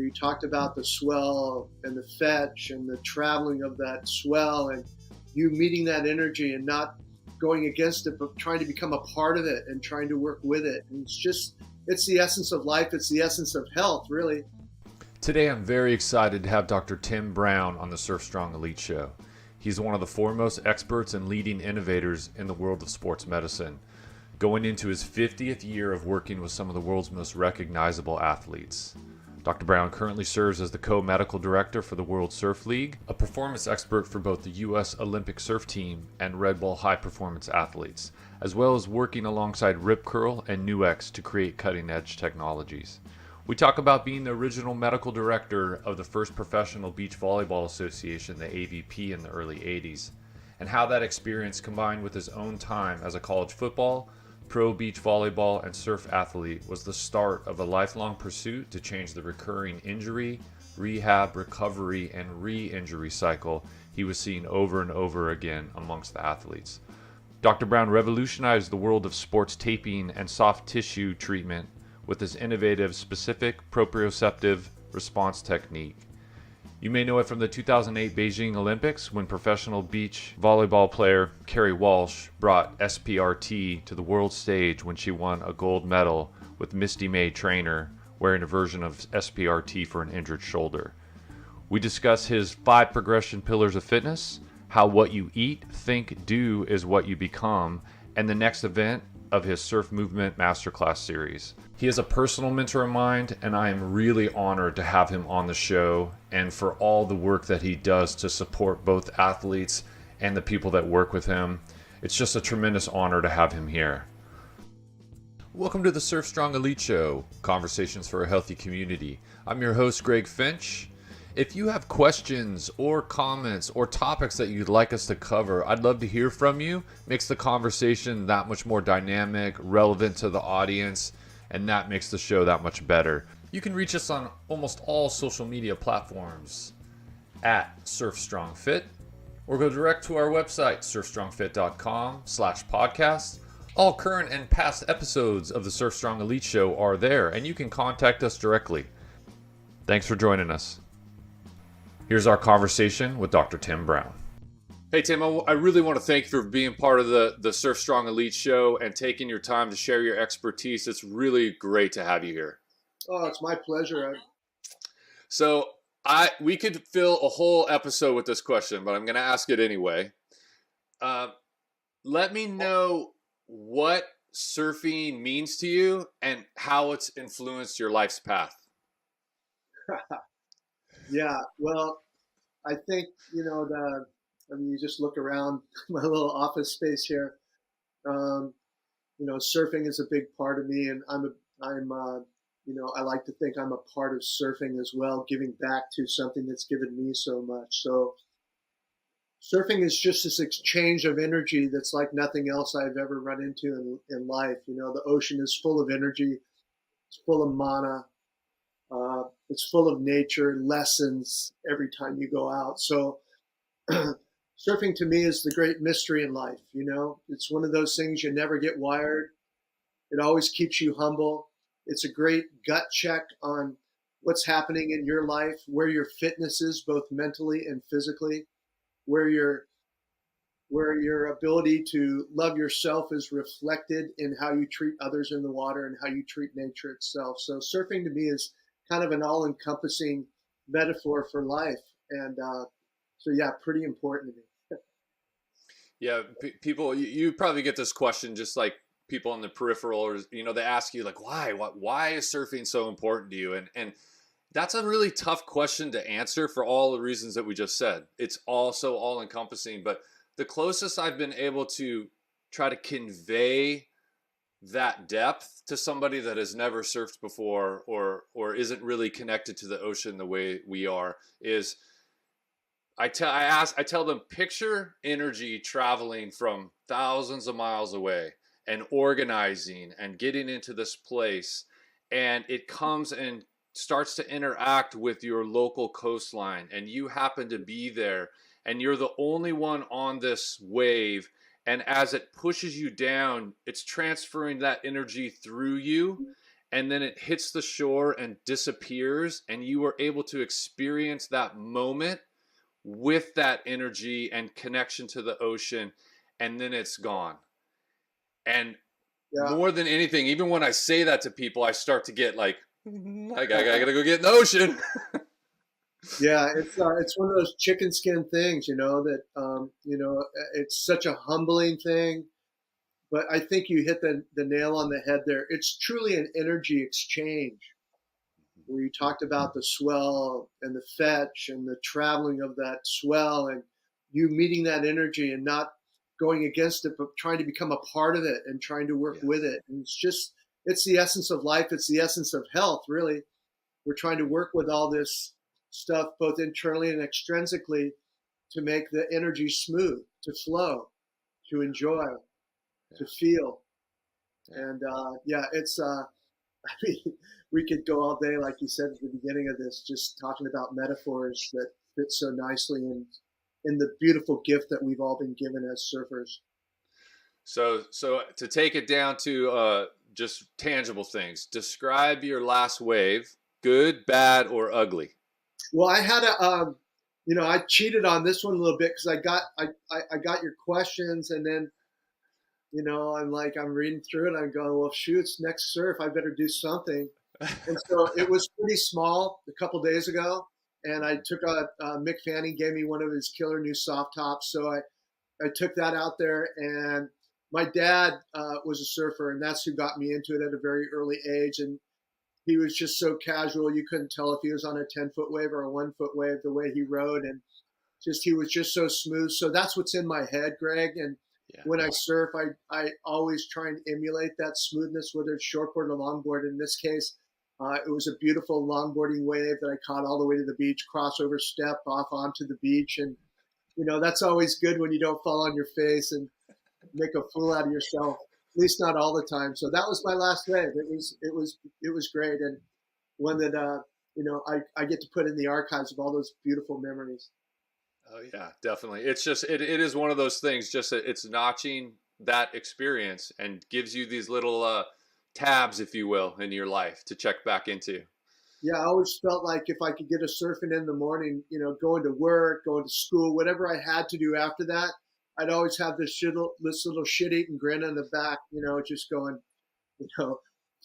you talked about the swell and the fetch and the traveling of that swell and you meeting that energy and not going against it, but trying to become a part of it and trying to work with it. And it's the essence of life. It's the essence of health, really. Today, I'm very excited to have Dr. Tim Brown on the Surf Strong Elite Show. He's one of the foremost experts and leading innovators in the world of sports medicine, going into his 50th year of working with some of the world's most recognizable athletes. Dr. Brown currently serves as the co-medical director for the World Surf League, a performance expert for both the U.S. Olympic surf team and RedBull high-performance athletes, as well as working alongside Ripcurl and NEUX to create cutting-edge technologies. We talk about being the original medical director of the first professional Beach Volleyball Association, the AVP, in the early 80s, and how that experience combined with his own time as a college football, pro beach volleyball, and surf athlete was the start of a lifelong pursuit to change the recurring injury, rehab, recovery, and re-injury cycle he was seeing over and over again amongst the athletes. Dr. Brown revolutionized the world of sports taping and soft tissue treatment with his innovative specific proprioceptive response technique. You may know it from the 2008 Beijing Olympics when professional beach volleyball player Carrie Walsh brought SPRT to the world stage when she won a gold medal with Misty May trainer wearing a version of SPRT for an injured shoulder. We discuss his 5 progression pillars of fitness, how what you eat, think, do is what you become, and the next event of his Surf Movement Masterclass series. He is a personal mentor of mine, and I am really honored to have him on the show and for all the work that he does to support both athletes and the people that work with him. It's just a tremendous honor to have him here. Welcome to the Surf Strong Elite Show, Conversations for a Healthy Community. I'm your host, Greg Finch. If you have questions or comments or topics that you'd like us to cover, I'd love to hear from you. Makes the conversation that much more dynamic, relevant to the audience, and that makes the show that much better. You can reach us on almost all social media platforms at SurfStrongFit, or go direct to our website, surfstrongfit.com/podcast. All current and past episodes of the Surf Strong Elite Show are there, and you can contact us directly. Thanks for joining us. Here's our conversation with Dr. Tim Brown. Hey, Tim, I really want to thank you for being part of the Surf Strong Elite Show and taking your time to share your expertise. It's really great to have you here. Oh, it's my pleasure. So we could fill a whole episode with this question, but I'm going to ask it anyway. Let me know what surfing means to you and how it's influenced your life's path. Yeah, well, I think, you just look around my little office space here. Surfing is a big part of me, and I like to think I'm a part of surfing as well, giving back to something that's given me so much. So surfing is just this exchange of energy that's like nothing else I've ever run into in life. The ocean is full of energy. It's full of mana. It's full of nature, lessons every time you go out. So surfing to me is the great mystery in life. It's one of those things you never get wired. It always keeps you humble. It's a great gut check on what's happening in your life, where your fitness is, both mentally and physically, where your ability to love yourself is reflected in how you treat others in the water and how you treat nature itself. So surfing to me is kind of an all-encompassing metaphor for life. And pretty important to me. Yeah, people, you probably get this question just like people on the peripheral, or, they ask you like, why is surfing so important to you? And that's a really tough question to answer for all the reasons that we just said. It's also all-encompassing, but the closest I've been able to try to convey that depth to somebody that has never surfed before or isn't really connected to the ocean the way we are is I tell them, picture energy traveling from thousands of miles away and organizing and getting into this place, and it comes and starts to interact with your local coastline, and you happen to be there, and you're the only one on this wave, and as it pushes you down, it's transferring that energy through you, and then it hits the shore and disappears, and you are able to experience that moment with that energy and connection to the ocean, and then it's gone. And Yeah. more than anything, even when I say that to people, I start to get like, I gotta go get in the ocean. Yeah, it's one of those chicken skin things, that it's such a humbling thing. But I think you hit the nail on the head there. It's truly an energy exchange where you talked about the swell and the fetch and the traveling of that swell and you meeting that energy and not going against it, but trying to become a part of it and trying to work Yes. with it. And it's the essence of life. It's the essence of health, really. We're trying to work with all this stuff, both internally and extrinsically, to make the energy smooth, to flow, to enjoy, to feel. And it's I mean, we could go all day, like you said at the beginning of this, just talking about metaphors that fit so nicely in the beautiful gift that we've all been given as surfers. So to take it down to just tangible things, describe your last wave, good, bad, or ugly. Well, I had I cheated on this one a little bit because I got your questions, and then I'm reading through it. I'm going, well, shoot, it's next surf. I better do something. And so it was pretty small a couple days ago, and I took Mick Fanning gave me one of his killer new soft tops, so I took that out there. And my dad was a surfer, and that's who got me into it at a very early age. And he was just so casual, you couldn't tell if he was on a 10-foot wave or a 1-foot wave the way he rode, and he was just so smooth. So that's what's in my head, Greg. And when I surf, I always try and emulate that smoothness, whether it's shortboard or longboard. In this case, it was a beautiful longboarding wave that I caught all the way to the beach, crossover step off onto the beach. And, that's always good when you don't fall on your face and make a fool out of yourself, at least not all the time. So that was my last wave. It was great. And one that, I get to put in the archives of all those beautiful memories. Oh yeah, definitely. It's just, it is one of those things, just it's notching that experience and gives you these little tabs, if you will, in your life to check back into. Yeah, I always felt like if I could get a surfing in the morning, going to work, going to school, whatever I had to do after that, I'd always have this little shit-eating grin on the back, just going,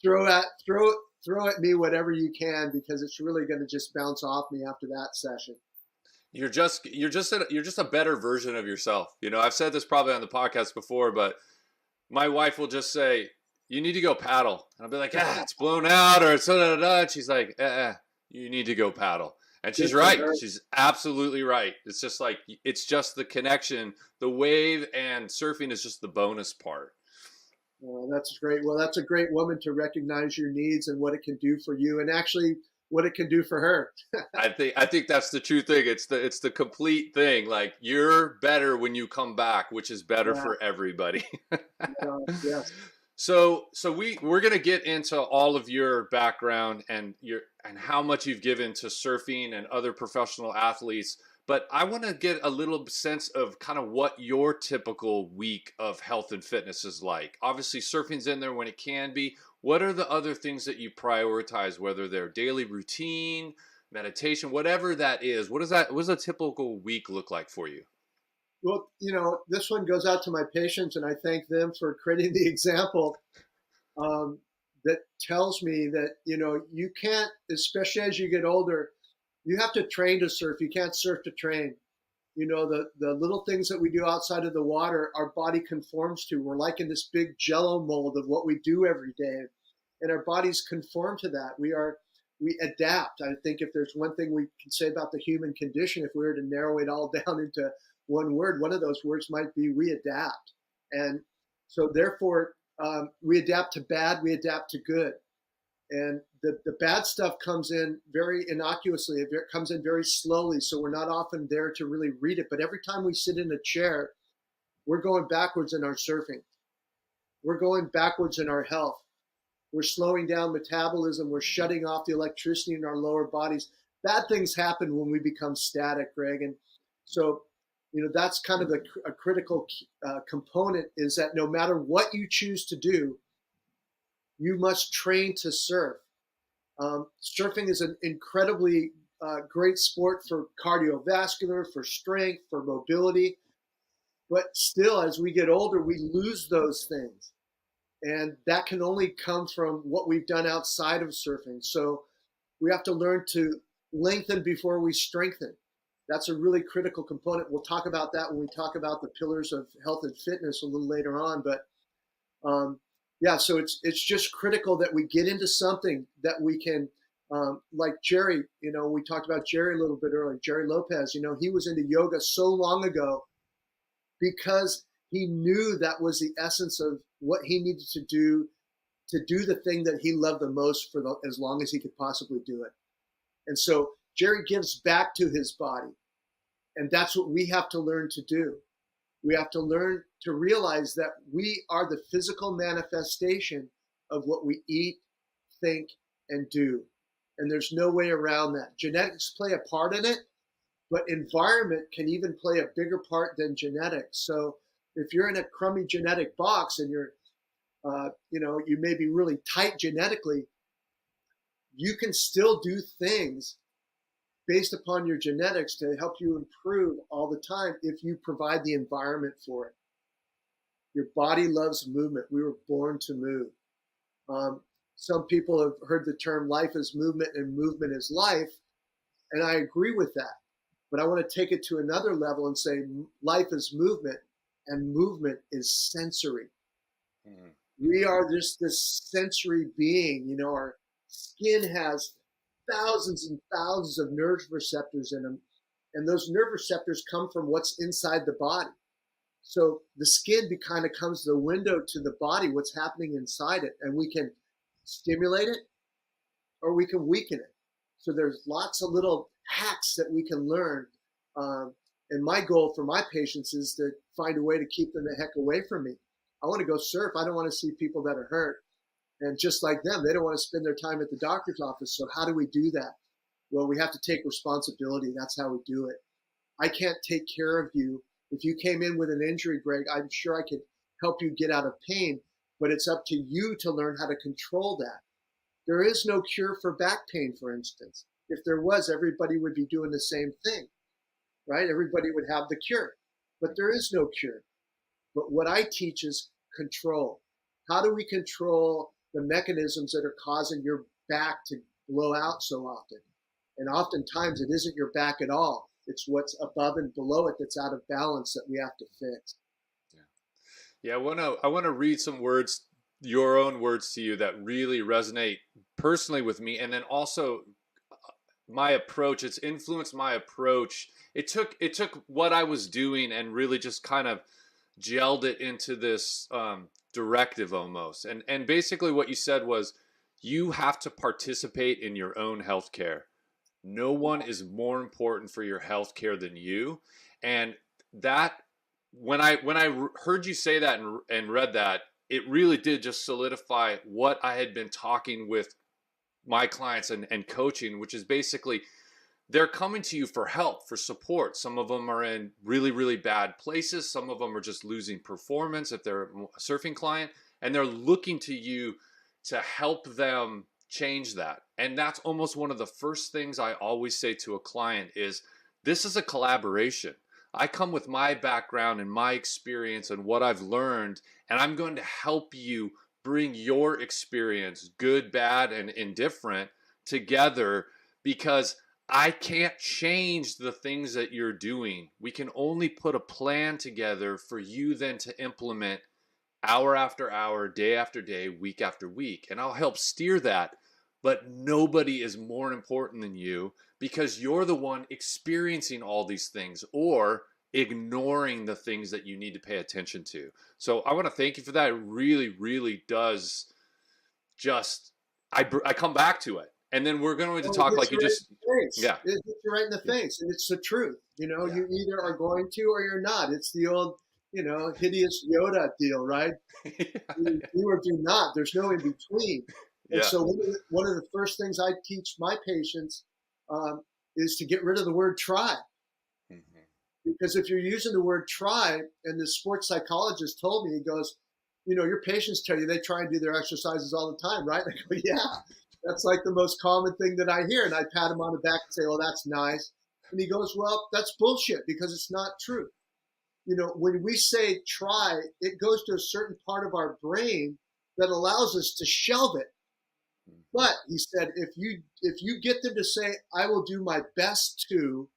throw at me whatever you can, because it's really going to just bounce off me after that session. You're just a better version of yourself. I've said this probably on the podcast before, but my wife will just say, you need to go paddle. And I'll be like, it's blown out, or it's and she's like, you need to go paddle. And she's right. She's absolutely right. It's just like, it's just the connection. The wave and surfing is just the bonus part. Well, that's great. Well, that's a great woman to recognize your needs and what it can do for you, and actually what it can do for her. I think that's the true thing. It's the complete thing. Like, you're better when you come back, which is better for everybody. Yes. So we're gonna get into all of your background and how much you've given to surfing and other professional athletes. But I want to get a little sense of kind of what your typical week of health and fitness is like. Obviously, surfing's in there when it can be. What are the other things that you prioritize, whether they're daily routine, meditation, whatever that is? What does a typical week look like for you? Well, this one goes out to my patients, and I thank them for creating the example that tells me that, you can't, especially as you get older, you have to train to surf. You can't surf to train. The little things that we do outside of the water, our body conforms to. We're like in this big jello mold of what we do every day, and our bodies conform to that. We adapt. I think if there's one thing we can say about the human condition, if we were to narrow it all down into one word, one of those words might be we adapt. And so therefore, we adapt to bad, we adapt to good. And the bad stuff comes in very innocuously. It comes in very slowly, so we're not often there to really read it. But every time we sit in a chair, we're going backwards in our surfing. We're going backwards in our health. We're slowing down metabolism. We're shutting off the electricity in our lower bodies. Bad things happen when we become static, Greg. And so, that's kind of a critical component, is that no matter what you choose to do, you must train to surf. Surfing is an incredibly great sport for cardiovascular, for strength, for mobility. But still, as we get older, we lose those things. And that can only come from what we've done outside of surfing. So we have to learn to lengthen before we strengthen. That's a really critical component. We'll talk about that when we talk about the pillars of health and fitness a little later on. But yeah, so it's just critical that we get into something that we can, like Jerry, we talked about Jerry a little bit earlier, Jerry Lopez, he was into yoga so long ago because he knew that was the essence of what he needed to do the thing that he loved the most for as long as he could possibly do it. And so Jerry gives back to his body. And that's what we have to learn to do. We have to learn to realize that we are the physical manifestation of what we eat, think, and do. And there's no way around that. Genetics play a part in it, but environment can even play a bigger part than genetics. So if you're in a crummy genetic box and you're, you may be really tight genetically, you can still do things based upon your genetics to help you improve all the time if you provide the environment for it. Your body loves movement. We were born to move. Some people have heard the term life is movement and movement is life, and I agree with that. But I want to take it to another level and say life is movement and movement is sensory. Mm-hmm. We are just this sensory being. Our skin has thousands and thousands of nerve receptors in them. And those nerve receptors come from what's inside the body. So the skin kind of becomes the window to the body, what's happening inside it. And we can stimulate it or we can weaken it. So there's lots of little hacks that we can learn. And my goal for my patients is to find a way to keep them the heck away from me. I want to go surf. I don't want to see people that are hurt. And just like them, they don't want to spend their time at the doctor's office. So how do we do that? Well, we have to take responsibility. That's how we do it. I can't take care of you. If you came in with an injury, Greg, I'm sure I could help you get out of pain, but it's up to you to learn how to control that. There is no cure for back pain, for instance. If there was, everybody would be doing the same thing, right? Everybody would have the cure, but there is no cure. But what I teach is control. How do we control the mechanisms that are causing your back to blow out so often? And oftentimes it isn't your back at all. It's what's above and below it that's out of balance that we have to fix. Yeah, I wanna read some words, your own words to you that really resonate personally with me, and then also my approach. It's influenced my approach. It took what I was doing and really just kind of gelled it into this directive almost. And basically what you said was you have to participate in your own healthcare. No one is more important for your healthcare than you. And that when I heard you say that and read that, it really did just solidify what I had been talking with my clients and coaching, which is basically they're coming to you for help, for support. Some of them are in really, really bad places. Some of them are just losing performance if they're a surfing client, and they're looking to you to help them change that. And that's almost one of the first things I always say to a client is this is a collaboration. I come with my background and my experience and what I've learned, and I'm going to help you bring your experience, good, bad, and indifferent, together, because I can't change the things that you're doing. We can only put a plan together for you then to implement hour after hour, day after day, week after week. And I'll help steer that. But nobody is more important than you because you're the one experiencing all these things or ignoring the things that you need to pay attention to. So I want to thank you for that. It really, really does just, I come back to it. And then we're going to talk like you just, yeah. It hits you right in the face. And it's the truth. You either are going to or you're not. It's the old, hideous Yoda deal, right? Do or do not. There's no in between. And so one of the first things I teach my patients is to get rid of the word try. Mm-hmm. Because if you're using the word try, and the sports psychologist told me, he goes, your patients tell you they try and do their exercises all the time, right? I go, yeah, that's like the most common thing that I hear. And I pat him on the back and say, well, that's nice. And he goes, well, that's bullshit because it's not true. When we say try, it goes to a certain part of our brain that allows us to shelve it. But he said, if you get them to say, I will do my best to,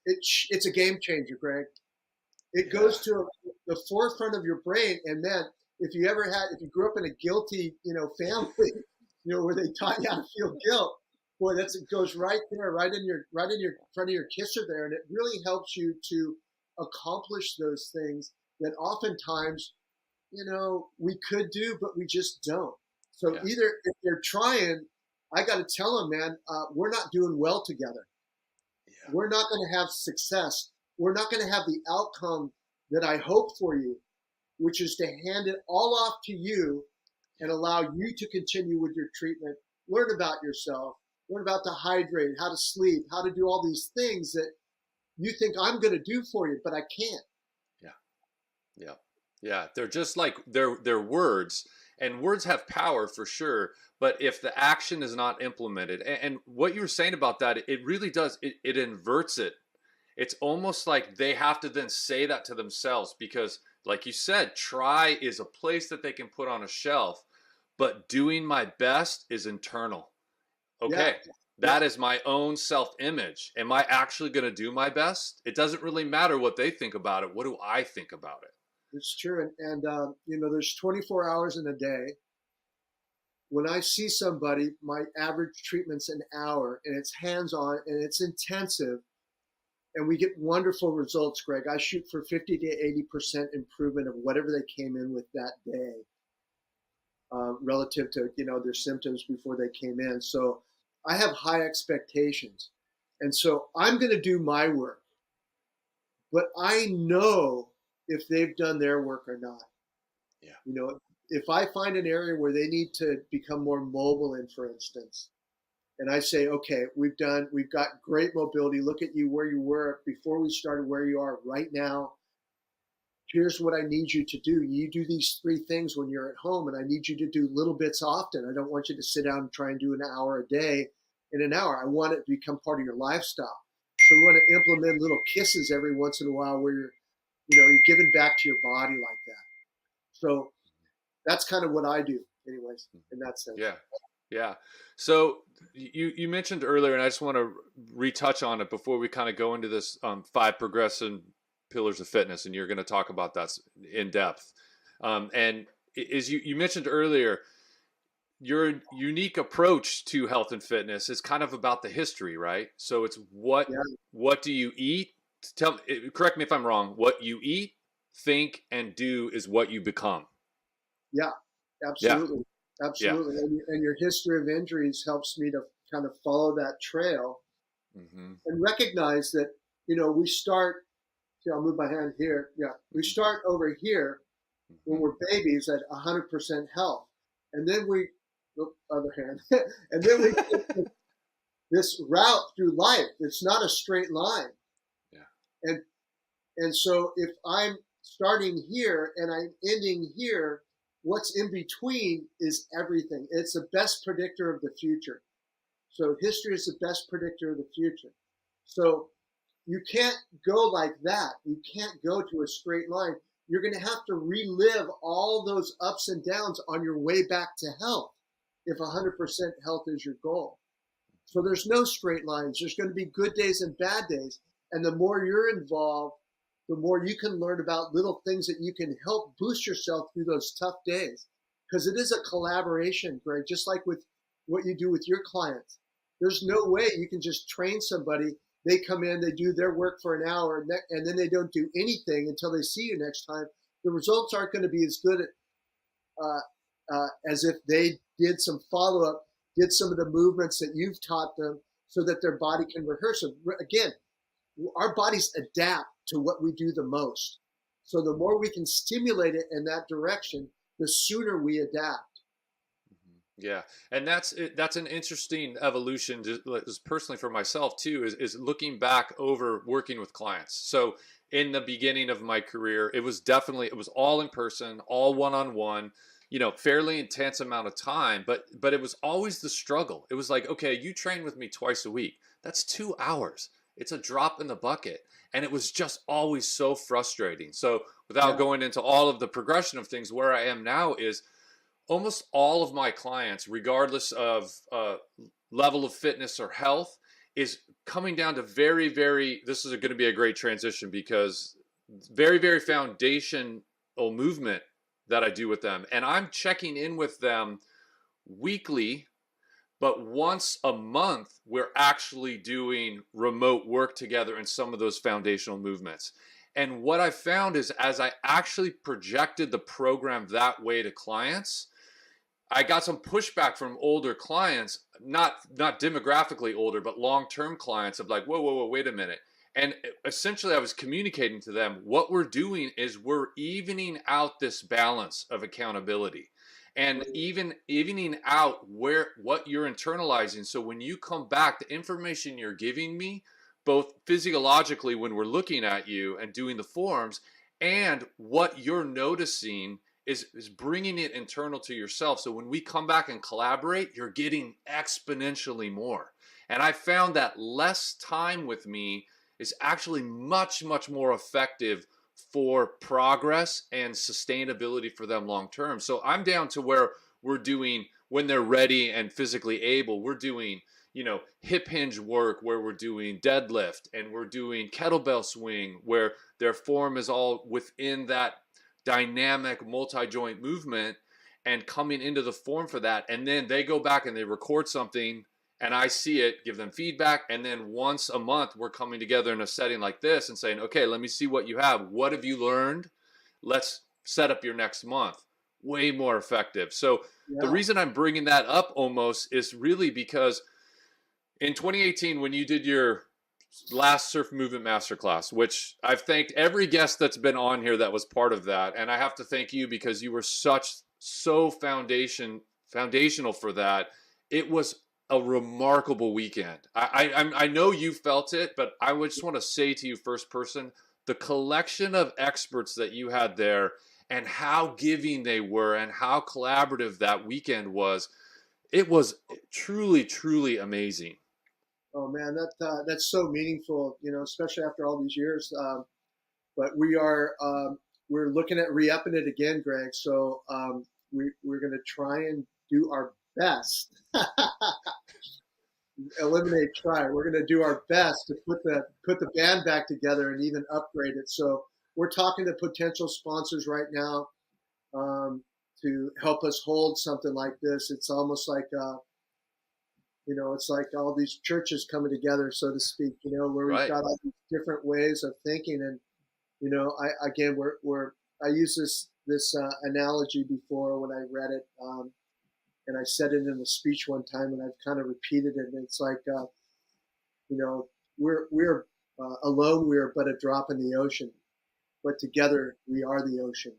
it's a game changer, Greg. It goes to the forefront of your brain. And then if you grew up in a guilty, family, where they taught you how to feel guilt, boy, it goes right there, right in your front of your kisser there. And it really helps you to accomplish those things that oftentimes, we could do, but we just don't. So either if they're trying, I got to tell them, man, we're not doing well together. Yeah. We're not going to have success. We're not going to have the outcome that I hope for you, which is to hand it all off to you and allow you to continue with your treatment, learn about yourself, learn about to hydrate, how to sleep, how to do all these things that you think I'm going to do for you, but I can't. Yeah. They're just like they're words, and words have power for sure. But if the action is not implemented, and what you were saying about that, it really does, it inverts it. It's almost like they have to then say that to themselves because, like you said, try is a place that they can put on a shelf, but doing my best is internal. Okay. Yeah. That is my own self-image. Am I actually going to do my best? It doesn't really matter what they think about it. What do I think about it? It's true. And there's 24 hours in a day. When I see somebody, my average treatment's an hour, and it's hands-on, and it's intensive, and we get wonderful results, Greg. I shoot for 50 to 80% improvement of whatever they came in with that day relative to, their symptoms before they came in. So I have high expectations. And so I'm going to do my work. But I know if they've done their work or not. Yeah. If I find an area where they need to become more mobile in, for instance, and I say, okay, we've got great mobility. Look at you where you were before we started, where you are right now. Here's what I need you to do. You do these 3 things when you're at home, and I need you to do little bits often. I don't want you to sit down and try and do an hour a day in an hour. I want it to become part of your lifestyle. So we want to implement little kisses every once in a while where you're giving back to your body like that. So that's kind of what I do anyways, in that sense. Yeah. So you mentioned earlier, and I just want to retouch on it before we kind of go into this 5 progressive pillars of fitness, and you're going to talk about that in depth. And as you mentioned earlier, your unique approach to health and fitness is kind of about the history, right? So it's what do you eat? Correct me if I'm wrong. What you eat, think, and do is what you become. Yeah, absolutely. Yeah. Absolutely. Yeah. And your history of injuries helps me to kind of follow that trail and recognize that, we start, I'll move my hand here. Yeah. We start over here when we're babies at 100% health. And then other hand, and then we get this route through life. It's not a straight line. Yeah. And so if I'm starting here and I'm ending here, what's in between is everything. It's the best predictor of the future. So history is the best predictor of the future. So you can't go like that. You can't go to a straight line. You're going to have to relive all those ups and downs on your way back to health if 100% health is your goal. So there's no straight lines. There's going to be good days and bad days. And the more you're involved, the more you can learn about little things that you can help boost yourself through those tough days. Because it is a collaboration, Greg, just like with what you do with your clients. There's no way you can just train somebody. They come in, they do their work for an hour, and then they don't do anything until they see you next time. The results aren't going to be as good as if they did some follow-up, did some of the movements that you've taught them so that their body can rehearse them. Again, our bodies adapt to what we do the most. So the more we can stimulate it in that direction, the sooner we adapt. Yeah. And that's an interesting evolution, just personally for myself too, is looking back over working with clients. So in the beginning of my career. It was definitely, it was all in person, all one-on-one, fairly intense amount of time, but it was always the struggle. It was like, okay, you train with me twice a week. That's 2 hours. It's a drop in the bucket. And it was just always so frustrating. So without Yeah. going into all of the progression of things, where I am now is almost all of my clients, regardless of level of fitness or health, is coming down to very, very, this is going to be a great transition because very, very foundational movement that I do with them. And I'm checking in with them weekly, but once a month, we're actually doing remote work together in some of those foundational movements. And what I found is as I actually projected the program that way to clients, I got some pushback from older clients, not demographically older, but long-term clients of like, whoa, wait a minute. And essentially I was communicating to them, what we're doing is we're evening out this balance of accountability and evening out what you're internalizing. So when you come back, the information you're giving me, both physiologically when we're looking at you and doing the forms, and what you're noticing is bringing it internal to yourself. So when we come back and collaborate, you're getting exponentially more. And I found that less time with me is actually much, much more effective for progress and sustainability for them long term. So I'm down to where we're doing, when they're ready and physically able, we're doing, hip hinge work where we're doing deadlift, and we're doing kettlebell swing where their form is all within that dynamic multi-joint movement and coming into the form for that. And then they go back and they record something and I see it, give them feedback. And then once a month, we're coming together in a setting like this and saying, okay, let me see what you have. What have you learned? Let's set up your next month. Way more effective. So the Yeah. reason I'm bringing that up almost is really because in 2018, when you did your last surf movement masterclass, which I've thanked every guest that's been on here that was part of that, and I have to thank you because you were so foundational for that. It was a remarkable weekend. I know you felt it, but I would just want to say to you, first person, the collection of experts that you had there and how giving they were and how collaborative that weekend was. It was truly, truly amazing. Oh man, that's so meaningful, especially after all these years. But we're looking at re-upping it again, Greg. So we're going to try and do our best. Eliminate try. We're going to do our best to put the band back together and even upgrade it. So we're talking to potential sponsors right now to help us hold something like this. It's almost like it's like all these churches coming together, so to speak. Where we've Right. got all these different ways of thinking, and I used this analogy before when I read it. And I said it in a speech one time, and I've kind of repeated it. And it's like, we're alone, we are but a drop in the ocean, but together we are the ocean.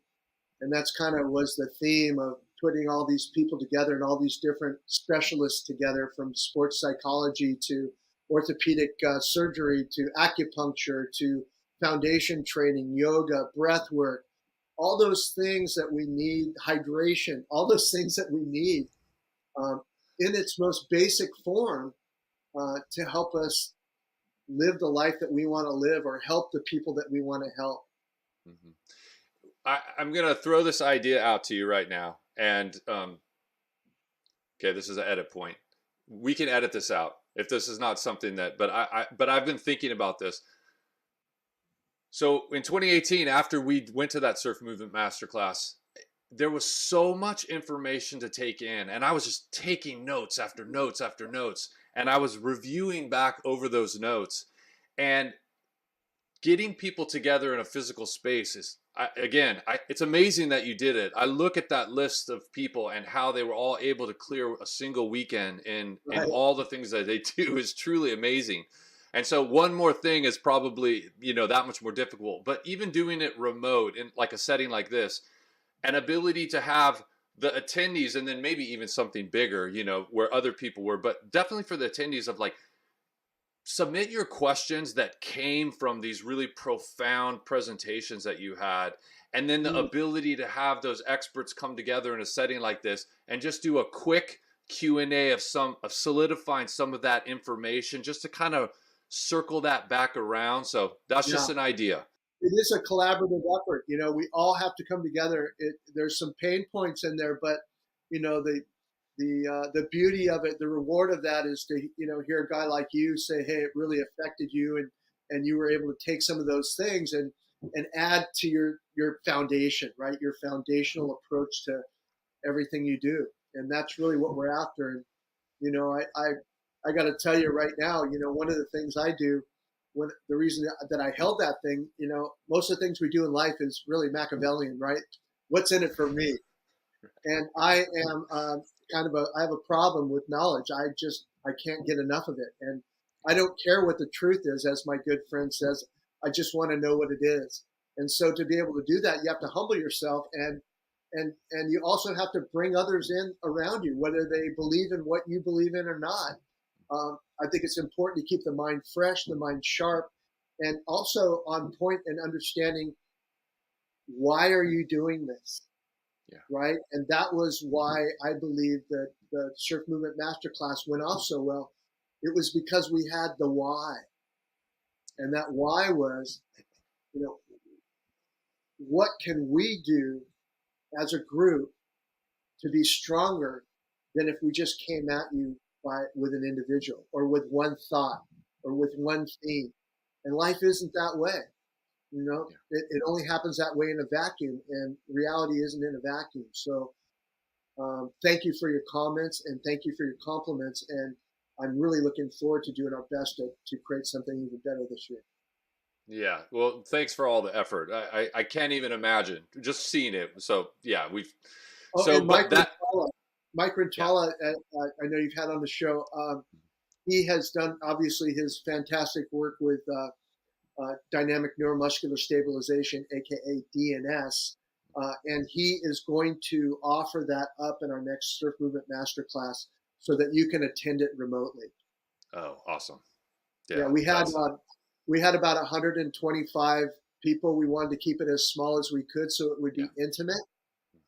And that's kind of was the theme of putting all these people together and all these different specialists together, from sports psychology to orthopedic surgery to acupuncture to foundation training, yoga, breath work, all those things that we need, hydration, all those things that we need in its most basic form to help us live the life that we want to live or help the people that we want to help. Mm-hmm. I'm going to throw this idea out to you right now. And, okay, this is an edit point. We can edit this out if this is not something that, but I've been thinking about this. So in 2018, after we went to that surf movement masterclass, there was so much information to take in, and I was just taking notes after notes after notes, and I was reviewing back over those notes, and getting people together in a physical space is, it's amazing that you did it. I look at that list of people and how they were all able to clear a single weekend in all the things that they do is truly amazing. And so one more thing is probably, that much more difficult, but even doing it remote in like a setting like this, an ability to have the attendees and then maybe even something bigger, where other people were, but definitely for the attendees of like, submit your questions that came from these really profound presentations that you had, and then the Mm, ability to have those experts come together in a setting like this and just do a quick Q&A of solidifying some of that information, just to kind of circle that back around. So that's yeah. just an idea. It is a collaborative effort. We all have to come together. There's some pain points in there, but the beauty of it, the reward of that is to hear a guy like you say, "Hey, it really affected you," and you were able to take some of those things and add to your foundation, right? Your foundational approach to everything you do, and that's really what we're after. And I got to tell you right now, one of the things I do, when the reason that I held that thing, most of the things we do in life is really Machiavellian, right? What's in it for me? And I am I have a problem with knowledge. I can't get enough of it, and I don't care what the truth is, as my good friend says. I just want to know what it is. And so to be able to do that, you have to humble yourself, and you also have to bring others in around you, whether they believe in what you believe in or not. I think it's important to keep the mind fresh, the mind sharp, and also on point and understanding, why are you doing this, Yeah. right? And that was why I believe that the Surf Movement Masterclass went off so well. It was because we had the why, and that why was, you know, what can we do as a group to be stronger than if we just came at you with an individual or with one thought or with one theme. And life isn't that way. It only happens that way in a vacuum, and reality isn't in a vacuum. So thank you for your comments, and thank you for your compliments. And I'm really looking forward to doing our best to create something even better this year. Yeah. Well, thanks for all the effort. I can't even imagine just seeing it. So yeah, Oh, and but Mike yeah, Rentala, I know you've had on the show. He has done obviously his fantastic work with dynamic neuromuscular stabilization, aka DNS, and he is going to offer that up in our next Surf Movement Masterclass so that you can attend it remotely. oh, awesome. Yeah, Yeah, we had about 125 people. We wanted to keep it as small as we could so it would yeah. be intimate.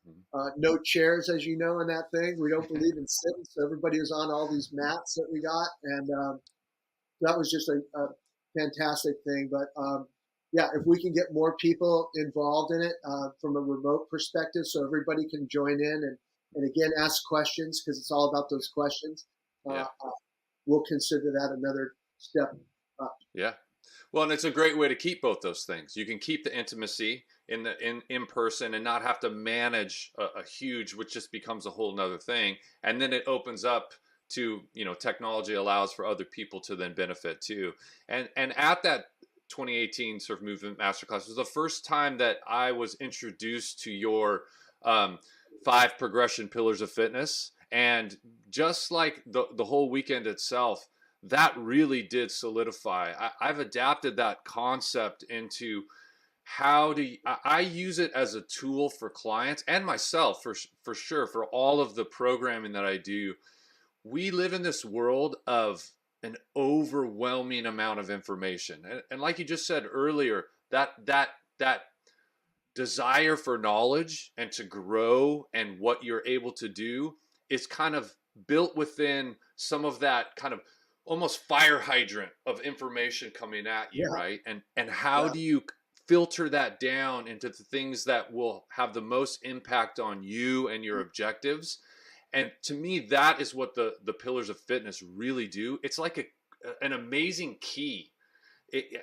Mhm. No chairs, as you know, in that thing. We don't believe in sitting, so everybody was on all these mats that we got, and that was just a fantastic thing. But yeah, if we can get more people involved in it from a remote perspective, so everybody can join in and again ask questions, because it's all about those questions. Yeah. We'll consider that another step up. Yeah. Well, and it's a great way to keep both those things. You can keep the intimacy in person and not have to manage a huge, which just becomes a whole nother thing. And then it opens up to, technology allows for other people to then benefit too. And at that 2018 Surf Movement Masterclass was the first time that I was introduced to your um, 5 progression pillars of fitness. And just like the whole weekend itself, that really did solidify. I've adapted that concept into I use it as a tool for clients and myself for sure, for all of the programming that I do. We live in this world of an overwhelming amount of information, and like you just said earlier, that desire for knowledge and to grow and what you're able to do is kind of built within some of that kind of almost fire hydrant of information coming at you, Yeah, right? And how yeah, do you filter that down into the things that will have the most impact on you and your objectives? And to me, that is what the pillars of fitness really do. It's like an amazing key.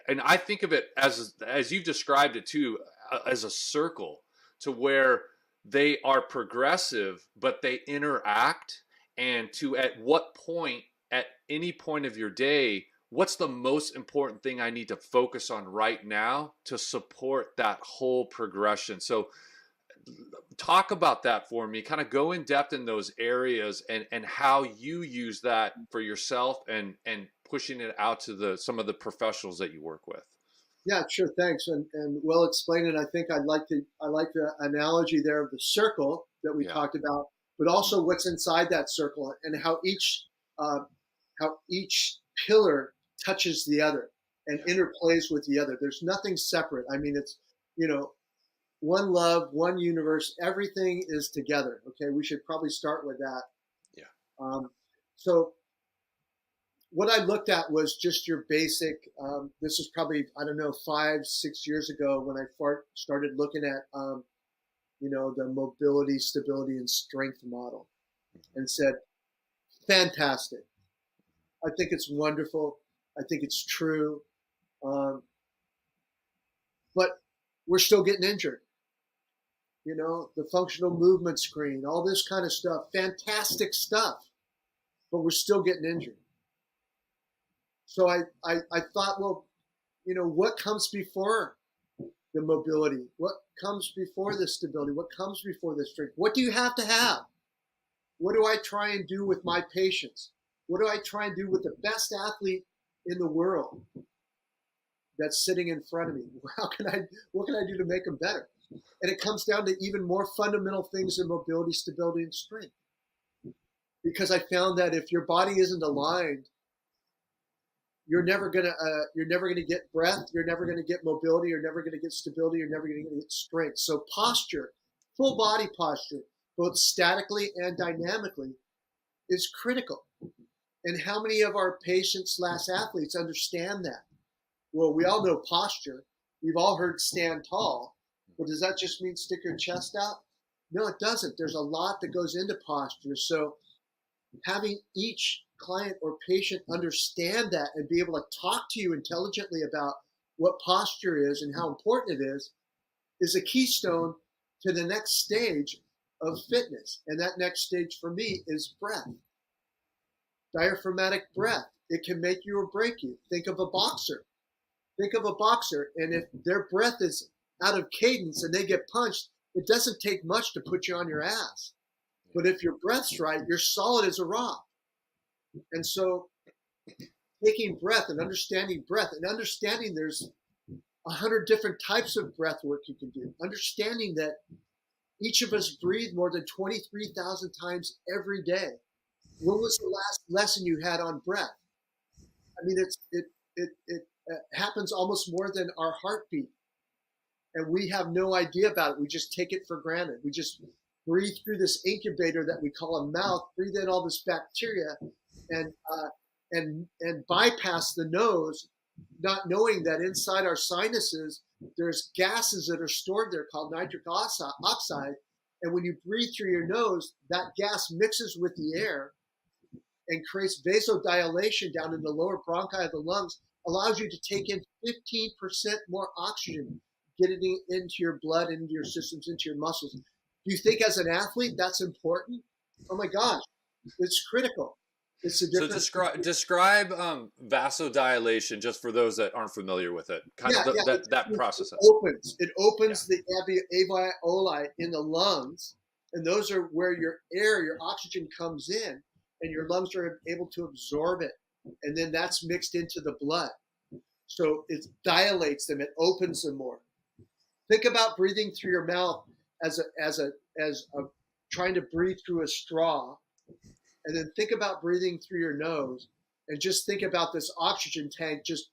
And I think of it as you've described it too, as a circle, to where they are progressive, but they interact. And to at what point, at any point of your day, what's the most important thing I need to focus on right now to support that whole progression? So talk about that for me, kind of go in depth in those areas, and how you use that for yourself and pushing it out to some of the professionals that you work with. yeah. Sure, thanks, and well explained. And I think I like the analogy there of the circle that we Yeah. talked about, but also what's inside that circle and uh, how each pillar touches the other and interplays with the other. There's nothing separate. I mean, it's, one love, one universe, everything is together. Okay. We should probably start with that. Yeah. So what I looked at was just your basic, this was probably, I don't know, 5-6 years ago when I started looking at, the mobility, stability, and strength model, and said, fantastic. I think it's wonderful. I think it's true. But we're still getting injured. The functional movement screen, all this kind of stuff, fantastic stuff, but we're still getting injured. So I thought, well, what comes before the mobility? What comes before the stability? What comes before the strength? What do you have to have? What do I try and do with my patients? What do I try and do with the best athlete in the world that's sitting in front of me? What can I do to make them better? And it comes down to even more fundamental things in mobility, stability, and strength. Because I found that if your body isn't aligned, you're never gonna get breath. You're never gonna get mobility. You're never gonna get stability. You're never gonna get strength. So posture, full body posture, both statically and dynamically, is critical. And how many of our patients/athletes understand that? Well, we all know posture. We've all heard stand tall. Well, does that just mean stick your chest out? No, it doesn't. There's a lot that goes into posture. So having each client or patient understand that and be able to talk to you intelligently about what posture is and how important it is a keystone to the next stage of fitness. And that next stage for me is breath. Diaphragmatic breath. It can make you or break you. Think of a boxer. And if their breath is out of cadence and they get punched, it doesn't take much to put you on your ass. But if your breath's right, you're solid as a rock. And so taking breath and understanding there's 100 different types of breath work you can do. Understanding that each of us breathe more than 23,000 times every day. When was the last lesson you had on breath? I mean, it happens almost more than our heartbeat. And we have no idea about it. We just take it for granted. We just breathe through this incubator that we call a mouth, breathe in all this bacteria, and bypass the nose, not knowing that inside our sinuses there's gases that are stored there called nitric oxide. And when you breathe through your nose, that gas mixes with the air and creates vasodilation down in the lower bronchi of the lungs, allows you to take in 15% more oxygen, getting into your blood, into your systems, into your muscles. Do you think as an athlete that's important? Oh my gosh, it's critical. It's a difference. So describe vasodilation, just for those that aren't familiar with it. That process. It opens the alveoli in the lungs, and those are where your oxygen comes in, and your lungs are able to absorb it, and then that's mixed into the blood. So it dilates them, it opens them more. Think about breathing through your mouth as trying to breathe through a straw, and then think about breathing through your nose, and just think about this oxygen tank just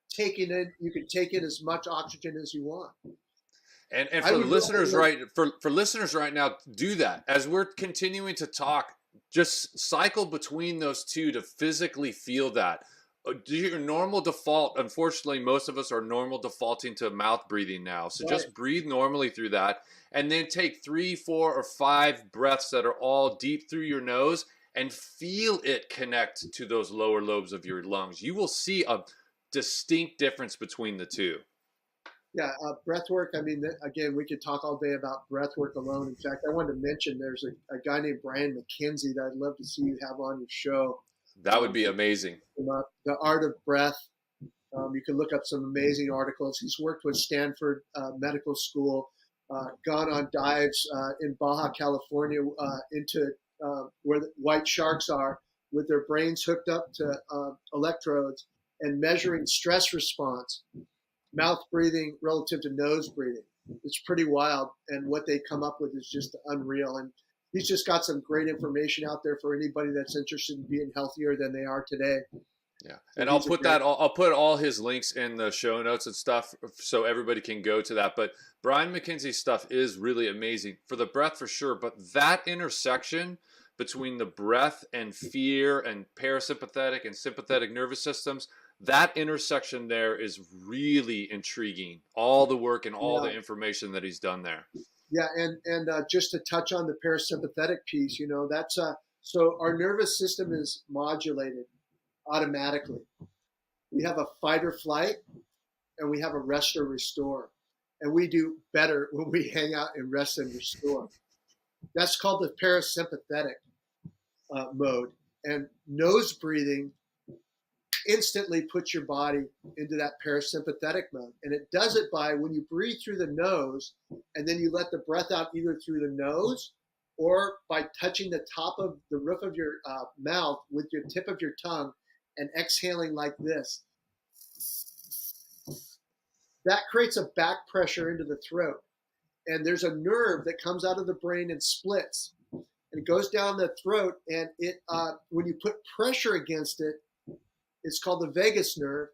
taking in. You can take in as much oxygen as you want. And for listeners for listeners right now, do that as we're continuing to talk. Just cycle between those two to physically feel that. Do your normal default. Unfortunately, most of us are normal defaulting to mouth breathing now. So just breathe normally through that, and then take 3, 4, or 5 breaths that are all deep through your nose, and feel it connect to those lower lobes of your lungs. You will see a distinct difference between the two. Yeah, breath work. I mean, again, we could talk all day about breath work alone. In fact, I wanted to mention there's a guy named Brian McKenzie that I'd love to see you have on your show. That would be amazing. The Art of Breath. You can look up some amazing articles. He's worked with Stanford Medical School, gone on dives in Baja California into where the white sharks are, with their brains hooked up to electrodes and measuring stress response, mouth breathing relative to nose breathing. It's pretty wild. And what they come up with is just unreal. And he's just got some great information out there for anybody that's interested in being healthier than they are today. Yeah, So and he's a great. I'll put all his links in the show notes and stuff so everybody can go to that. But Brian McKenzie's stuff is really amazing for the breath for sure. But that intersection between the breath and fear and parasympathetic and sympathetic nervous systems, that intersection there is really intriguing. All the work and all Yeah, the information that he's done there. yeah, and just to touch on the parasympathetic piece, that's so our nervous system is modulated automatically. We have a fight or flight, and we have a rest or restore, and we do better when we hang out and rest and restore. That's called the parasympathetic mode, and nose breathing instantly puts your body into that parasympathetic mode. And it does it by when you breathe through the nose and then you let the breath out either through the nose or by touching the top of the roof of your mouth with your tip of your tongue and exhaling like this. That creates a back pressure into the throat. And there's a nerve that comes out of the brain and splits. And it goes down the throat. And it when you put pressure against it, it's called the vagus nerve.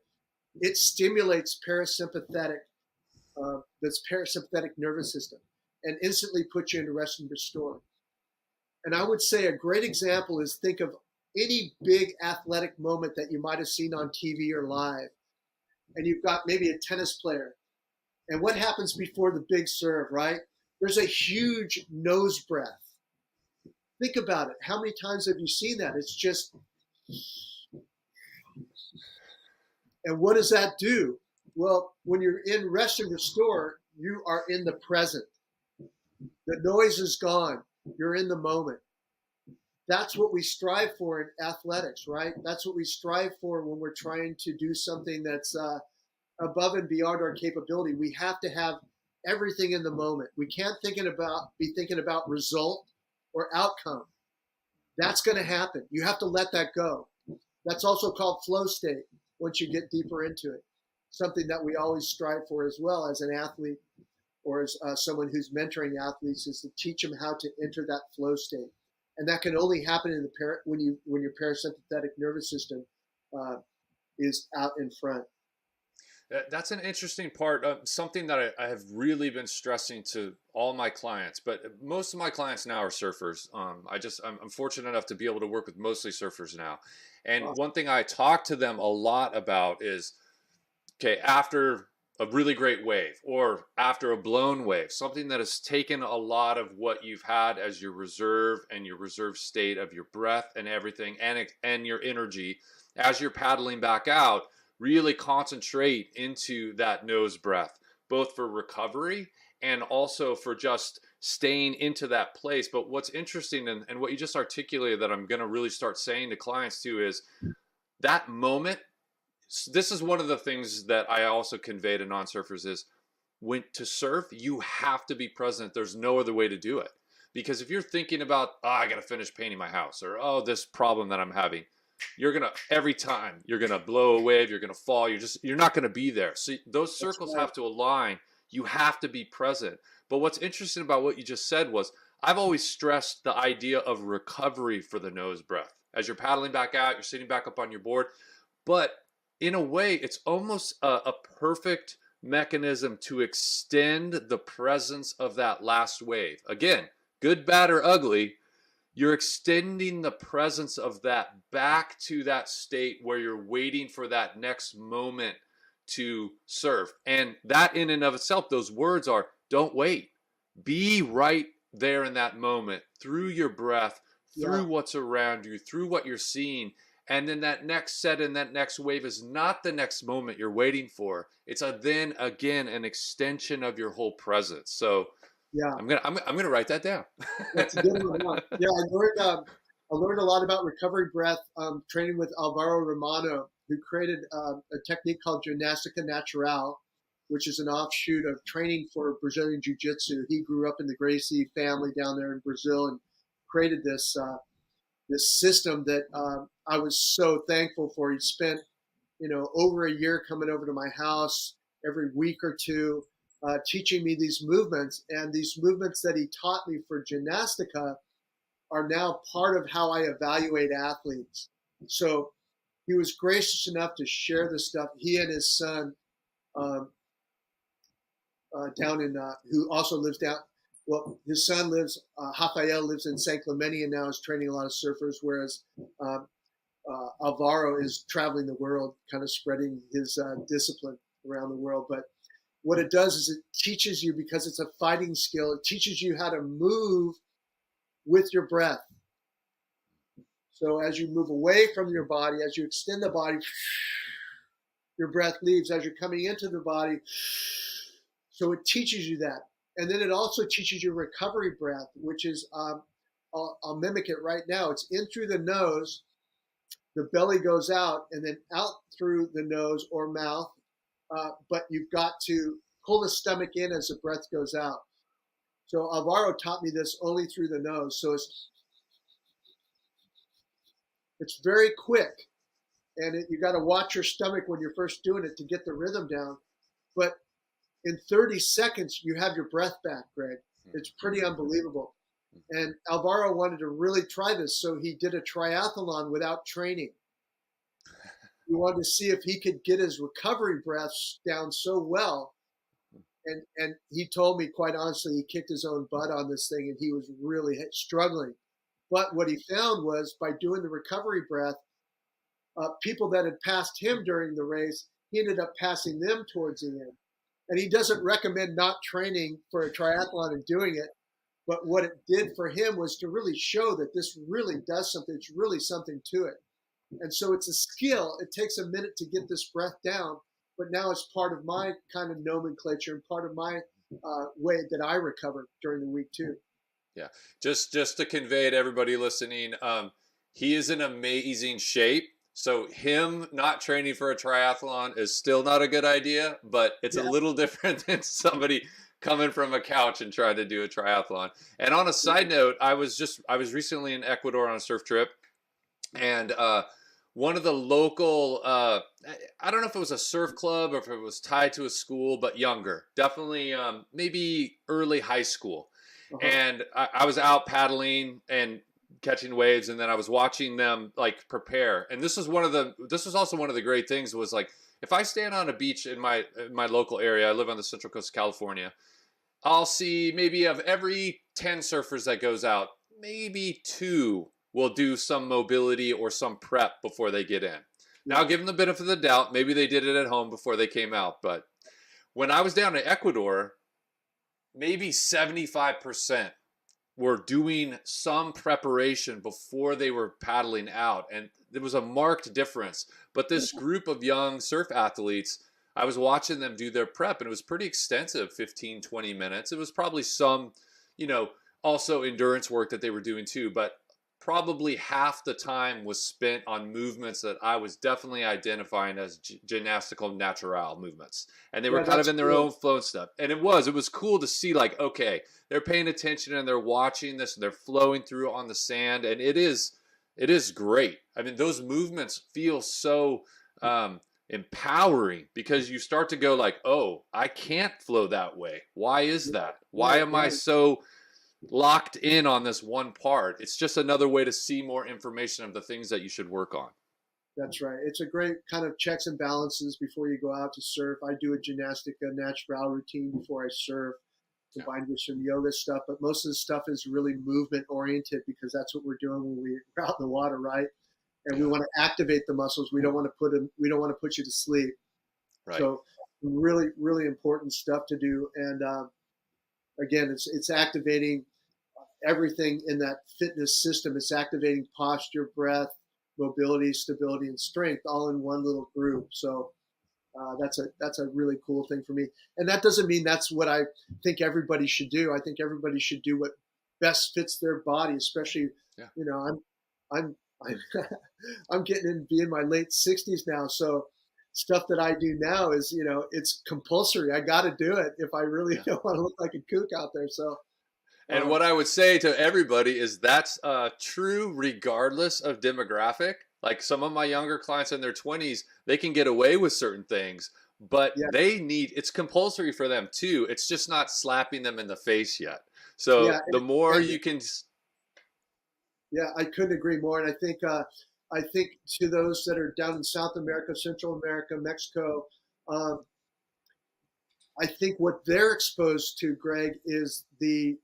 It stimulates parasympathetic, this parasympathetic nervous system, and instantly puts you into rest and restore. And I would say a great example is think of any big athletic moment that you might have seen on TV or live. And you've got maybe a tennis player. And what happens before the big serve, right? There's a huge nose breath. Think about it. How many times have you seen that? It's just, and what does that do? Well, when you're in rest and restore, you are in the present. The noise is gone. You're in the moment. That's what we strive for in athletics, right? That's what we strive for when we're trying to do something that's above and beyond our capability. We have to have everything in the moment. We can't be thinking about result or outcome. That's going to happen. You have to let that go. That's also called flow state once you get deeper into it. Something that we always strive for as well as an athlete or as someone who's mentoring athletes is to teach them how to enter that flow state. And that can only happen in when your parasympathetic nervous system is out in front. That's an interesting part. Something that I have really been stressing to all my clients, but most of my clients now are surfers. I'm fortunate enough to be able to work with mostly surfers now. And Awesome. one thing I talk to them a lot about is, okay, after a really great wave or after a blown wave, something that has taken a lot of what you've had as your reserve and your reserve state of your breath and everything and your energy as you're paddling back out, really concentrate into that nose breath, both for recovery and also for just staying into that place. But what's interesting and what you just articulated that I'm going to really start saying to clients too is that moment. This is one of the things that I also convey to non-surfers is when to surf, you have to be present. There's no other way to do it. Because if you're thinking about, oh, I got to finish painting my house or, oh, this problem that I'm having, every time you're going to blow a wave, you're going to fall. You're not going to be there. So those circles have to align. You have to be present. But what's interesting about what you just said was I've always stressed the idea of recovery for the nose breath. As you're paddling back out, you're sitting back up on your board. But in a way, it's almost a perfect mechanism to extend the presence of that last wave. Again, good, bad, or ugly, you're extending the presence of that back to that state where you're waiting for that next moment to surf. And that in and of itself, those words are, don't wait. Be right there in that moment through your breath, through what's around you, through what you're seeing. And then that next set and that next wave is not the next moment you're waiting for. It's then again an extension of your whole presence. So Yeah, I'm gonna write that down. that's a good one. Yeah, I learned a lot about recovery breath training with Alvaro Romano, who created a technique called Gymnastica Natural, which is an offshoot of training for Brazilian Jiu-Jitsu. He grew up in the Gracie family down there in Brazil and created this system that I was so thankful for. He spent, over a year coming over to my house every week or two, teaching me these movements. And these movements that he taught me for Gymnastica are now part of how I evaluate athletes. So he was gracious enough to share this stuff. He and his son, um, down in, who also lives down. Well, his son lives, Rafael lives in San Clemente and now is training a lot of surfers, whereas um, Alvaro is traveling the world, kind of spreading his discipline around the world. But what it does is it teaches you, because it's a fighting skill, it teaches you how to move with your breath. So as you move away from your body, as you extend the body, your breath leaves. As you're coming into the body, so it teaches you that. And then it also teaches you recovery breath, which is, I'll mimic it right now. It's in through the nose, the belly goes out, and then out through the nose or mouth. But you've got to pull the stomach in as the breath goes out. So Alvaro taught me this only through the nose. So it's very quick, and you got to watch your stomach when you're first doing it to get the rhythm down. But in 30 seconds, you have your breath back, Greg. It's pretty unbelievable. And Alvaro wanted to really try this, so he did a triathlon without training. He wanted to see if he could get his recovery breaths down so well. And he told me, quite honestly, he kicked his own butt on this thing, and he was really struggling. But what he found was, by doing the recovery breath, people that had passed him during the race, he ended up passing them towards the end. And he doesn't recommend not training for a triathlon and doing it. But what it did for him was to really show that this really does something. It's really something to it. And so it's a skill. It takes a minute to get this breath down, but now it's part of my kind of nomenclature and part of my way that I recover during the week too. Yeah, just to convey to everybody listening, he is in amazing shape. So him not training for a triathlon is still not a good idea, but it's a little different than somebody coming from a couch and trying to do a triathlon. And on a side note, I was recently in Ecuador on a surf trip, and one of the local, I don't know if it was a surf club or if it was tied to a school, but younger, definitely maybe early high school. And I was out paddling and catching waves, and then I was watching them like prepare. And this was also one of the great things was, like, if I stand on a beach in my local area, I live on the Central Coast of California, I'll see maybe of every 10 surfers that goes out, maybe 2 will do some mobility or some prep before they get in. Now, I'll give them the benefit of the doubt. Maybe they did it at home before they came out. But when I was down in Ecuador, maybe 75% were doing some preparation before they were paddling out. And there was a marked difference. But this group of young surf athletes, I was watching them do their prep, and it was pretty extensive, 15, 20 minutes. It was probably some, also endurance work that they were doing too. But probably half the time was spent on movements that I was definitely identifying as gymnastical natural movements. And they were kind of in their own flow and stuff. And it was cool to see, like, okay, they're paying attention and they're watching this and they're flowing through on the sand. And it is great. I mean, those movements feel so empowering, because you start to go like, oh, I can't flow that way. Why is that? Why am I so locked in on this one part? It's just another way to see more information of the things that you should work on. That's right. It's a great kind of checks and balances before you go out to surf. I do a gymnastica natural routine before I surf, combined with some yoga stuff, but most of the stuff is really movement oriented, because that's what we're doing when we're out in the water, right? And we want to activate the muscles. We don't want to put you to sleep. Right. So really, really important stuff to do. And again, it's activating everything in that fitness system. It's activating posture, breath, mobility, stability, and strength all in one little group. So that's a really cool thing for me. And that doesn't mean that's what I think everybody should do. I think everybody should do what best fits their body, especially, I'm I'm getting in my late 60s now. So stuff that I do now is, it's compulsory. I got to do it if I really don't want to look like a kook out there. So. And what I would say to everybody is that's true regardless of demographic. Like, some of my younger clients in their 20s, they can get away with certain things, but it's compulsory for them too. It's just not slapping them in the face yet. So the more you can. Yeah, I couldn't agree more. And I think I think to those that are down in South America, Central America, Mexico, I think what they're exposed to, Greg, is the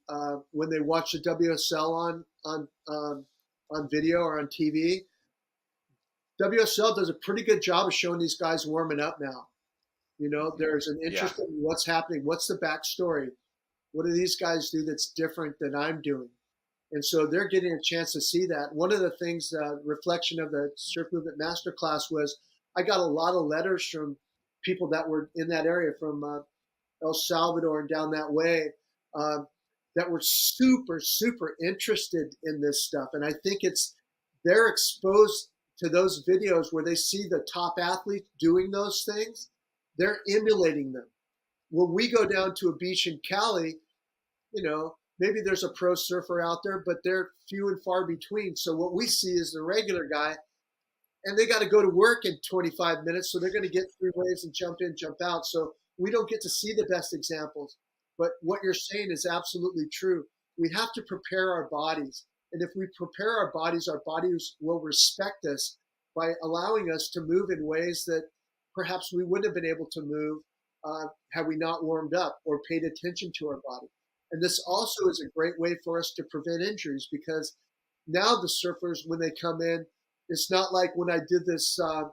when they watch the WSL on video or on TV. WSL does a pretty good job of showing these guys warming up now. You know, there's an Yeah. interest in what's happening. What's the backstory? What do these guys do that's different than I'm doing? And so they're getting a chance to see that. One of the things, reflection of the Surf Movement Masterclass was I got a lot of letters from people that were in that area from El Salvador and down that way uh, that were super, super interested in this stuff. And I think they're exposed to those videos where they see the top athletes doing those things. They're emulating them. When we go down to a beach in Cali, you know, maybe there's a pro surfer out there, but they're few and far between. So what we see is the regular guy, and they got to go to work in 25 minutes. So they're going to get 3 waves and jump in, jump out. So we don't get to see the best examples. But what you're saying is absolutely true. We have to prepare our bodies. And if we prepare our bodies will respect us by allowing us to move in ways that perhaps we wouldn't have been able to move had we not warmed up or paid attention to our body. And this also is a great way for us to prevent injuries, because now the surfers, when they come in, it's not like when I did this I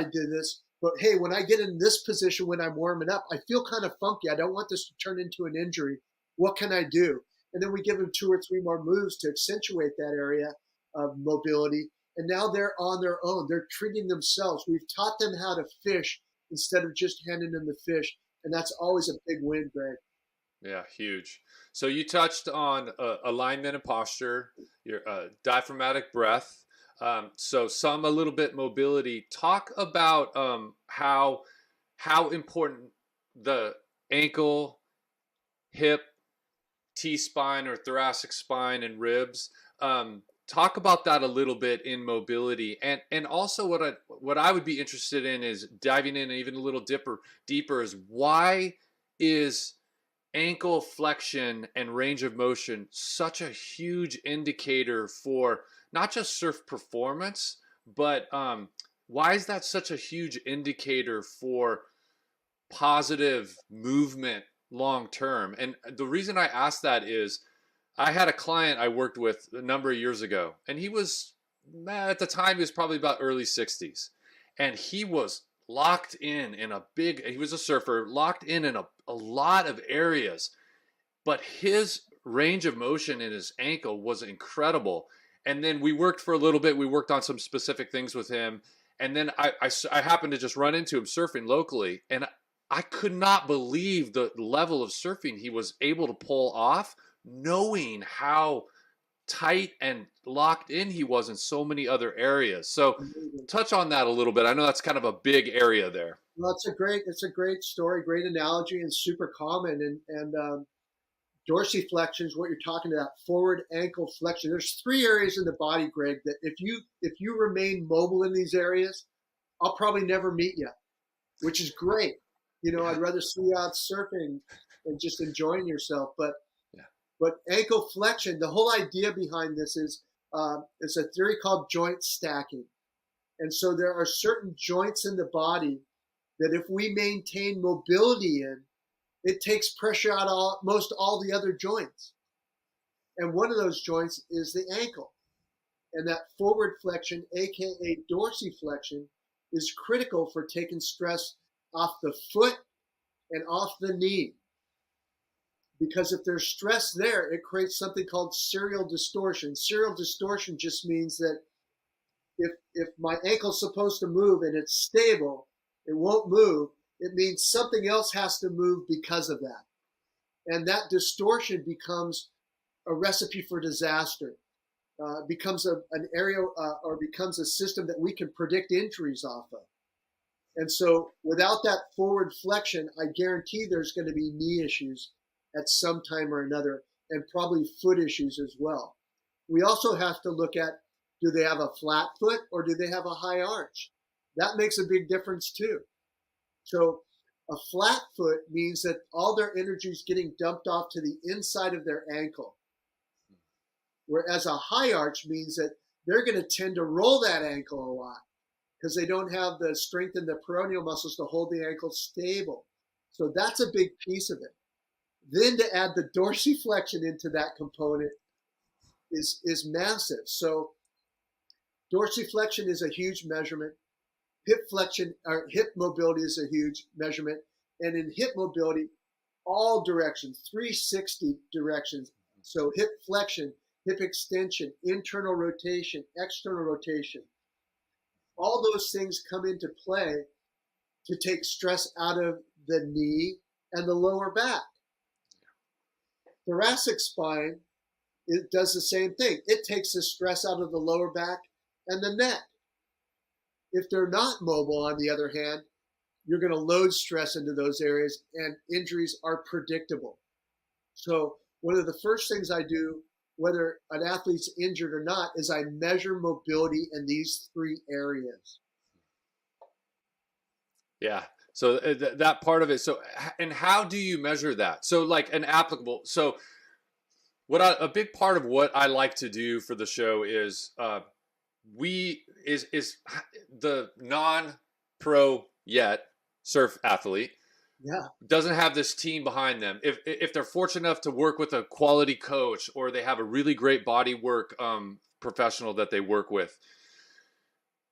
did this, but hey, when I get in this position when I'm warming up, I feel kind of funky. I don't want this to turn into an injury. What can I do? And then we give them 2 or 3 more moves to accentuate that area of mobility. And now they're on their own. They're treating themselves. We've taught them how to fish instead of just handing them the fish. And that's always a big win, Greg. Yeah, huge. So you touched on alignment and posture, your diaphragmatic breath. So a little bit mobility. Talk about how important the ankle, hip, T-spine or thoracic spine and ribs. Talk about that a little bit in mobility, and also what I would be interested in is diving in even a little deeper is why is ankle flexion and range of motion such a huge indicator for not just surf performance, but why is that such a huge indicator for positive movement long term? And the reason I ask that is I had a client I worked with a number of years ago, and he was, at the time, he was probably about early 60s, and he was locked he was a surfer, locked in a lot of areas, but his range of motion in his ankle was incredible. And then we worked for a little bit. We worked on some specific things with him. And then I happened to just run into him surfing locally. And I could not believe the level of surfing he was able to pull off, knowing how tight and locked in he was in so many other areas. So touch on that a little bit. I know that's kind of a big area there. Well, it's a great story, great analogy, and super common. And dorsiflexion is what you're talking about. Forward ankle flexion. There's 3 areas in the body, Greg, that if you remain mobile in these areas, I'll probably never meet you, which is great. You know, I'd rather see you out surfing and just enjoying yourself. But ankle flexion, the whole idea behind this is it's a theory called joint stacking. And so there are certain joints in the body that if we maintain mobility in, it takes pressure out most all the other joints. And one of those joints is the ankle. And that forward flexion, aka dorsiflexion, is critical for taking stress off the foot and off the knee. Because if there's stress there, it creates something called serial distortion. Serial distortion just means that if my ankle's supposed to move and it's stable, it won't move. It means something else has to move because of that. And that distortion becomes a recipe for disaster. Becomes an area or becomes a system that we can predict injuries off of. And so without that forward flexion, I guarantee there's going to be knee issues at some time or another, and probably foot issues as well. We also have to look at, do they have a flat foot or do they have a high arch? That makes a big difference too. So a flat foot means that all their energy is getting dumped off to the inside of their ankle. Whereas a high arch means that they're going to tend to roll that ankle a lot because they don't have the strength in the peroneal muscles to hold the ankle stable. So that's a big piece of it. Then to add the dorsiflexion into that component is massive. So dorsiflexion is a huge measurement. Hip flexion or hip mobility is a huge measurement. And in hip mobility, all directions, 360 directions. So hip flexion, hip extension, internal rotation, external rotation. All those things come into play to take stress out of the knee and the lower back. Thoracic spine, it does the same thing. It takes the stress out of the lower back and the neck. If they're not mobile, on the other hand, you're going to load stress into those areas, and injuries are predictable. So one of the first things I do, whether an athlete's injured or not, is I measure mobility in these 3 areas. Yeah. So that part of it. So, and how do you measure that? So like an applicable. So a big part of what I like to do for the show is is the non-pro yet surf athlete doesn't have this team behind them. If they're fortunate enough to work with a quality coach, or they have a really great body work professional that they work with,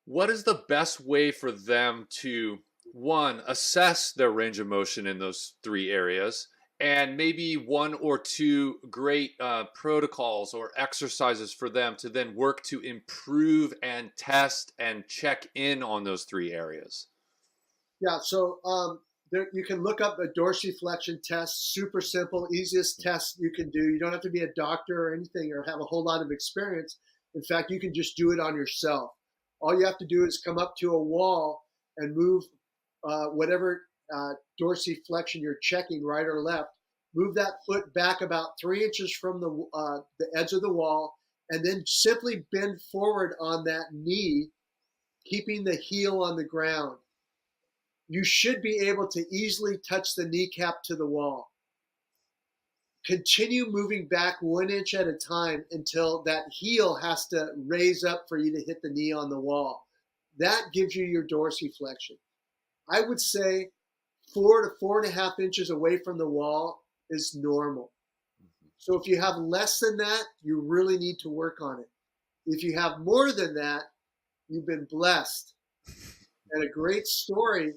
what is the best way for them to, one, assess their range of motion in those 3 areas, and maybe 1 or 2 great protocols or exercises for them to then work to improve and test and check in on those 3 areas? Yeah, so you can look up a dorsiflexion test, super simple, easiest test you can do. You don't have to be a doctor or anything or have a whole lot of experience. In fact, you can just do it on yourself. All you have to do is come up to a wall and move whatever dorsiflexion you're checking, right or left. Move that foot back about 3 inches from the edge of the wall, and then simply bend forward on that knee, keeping the heel on the ground. You should be able to easily touch the kneecap to the wall. Continue moving back 1 inch at a time until that heel has to raise up for you to hit the knee on the wall. That gives you your dorsiflexion. I would say 4 to 4.5 inches away from the wall is normal. So if you have less than that, you really need to work on it. If you have more than that, you've been blessed. And a great story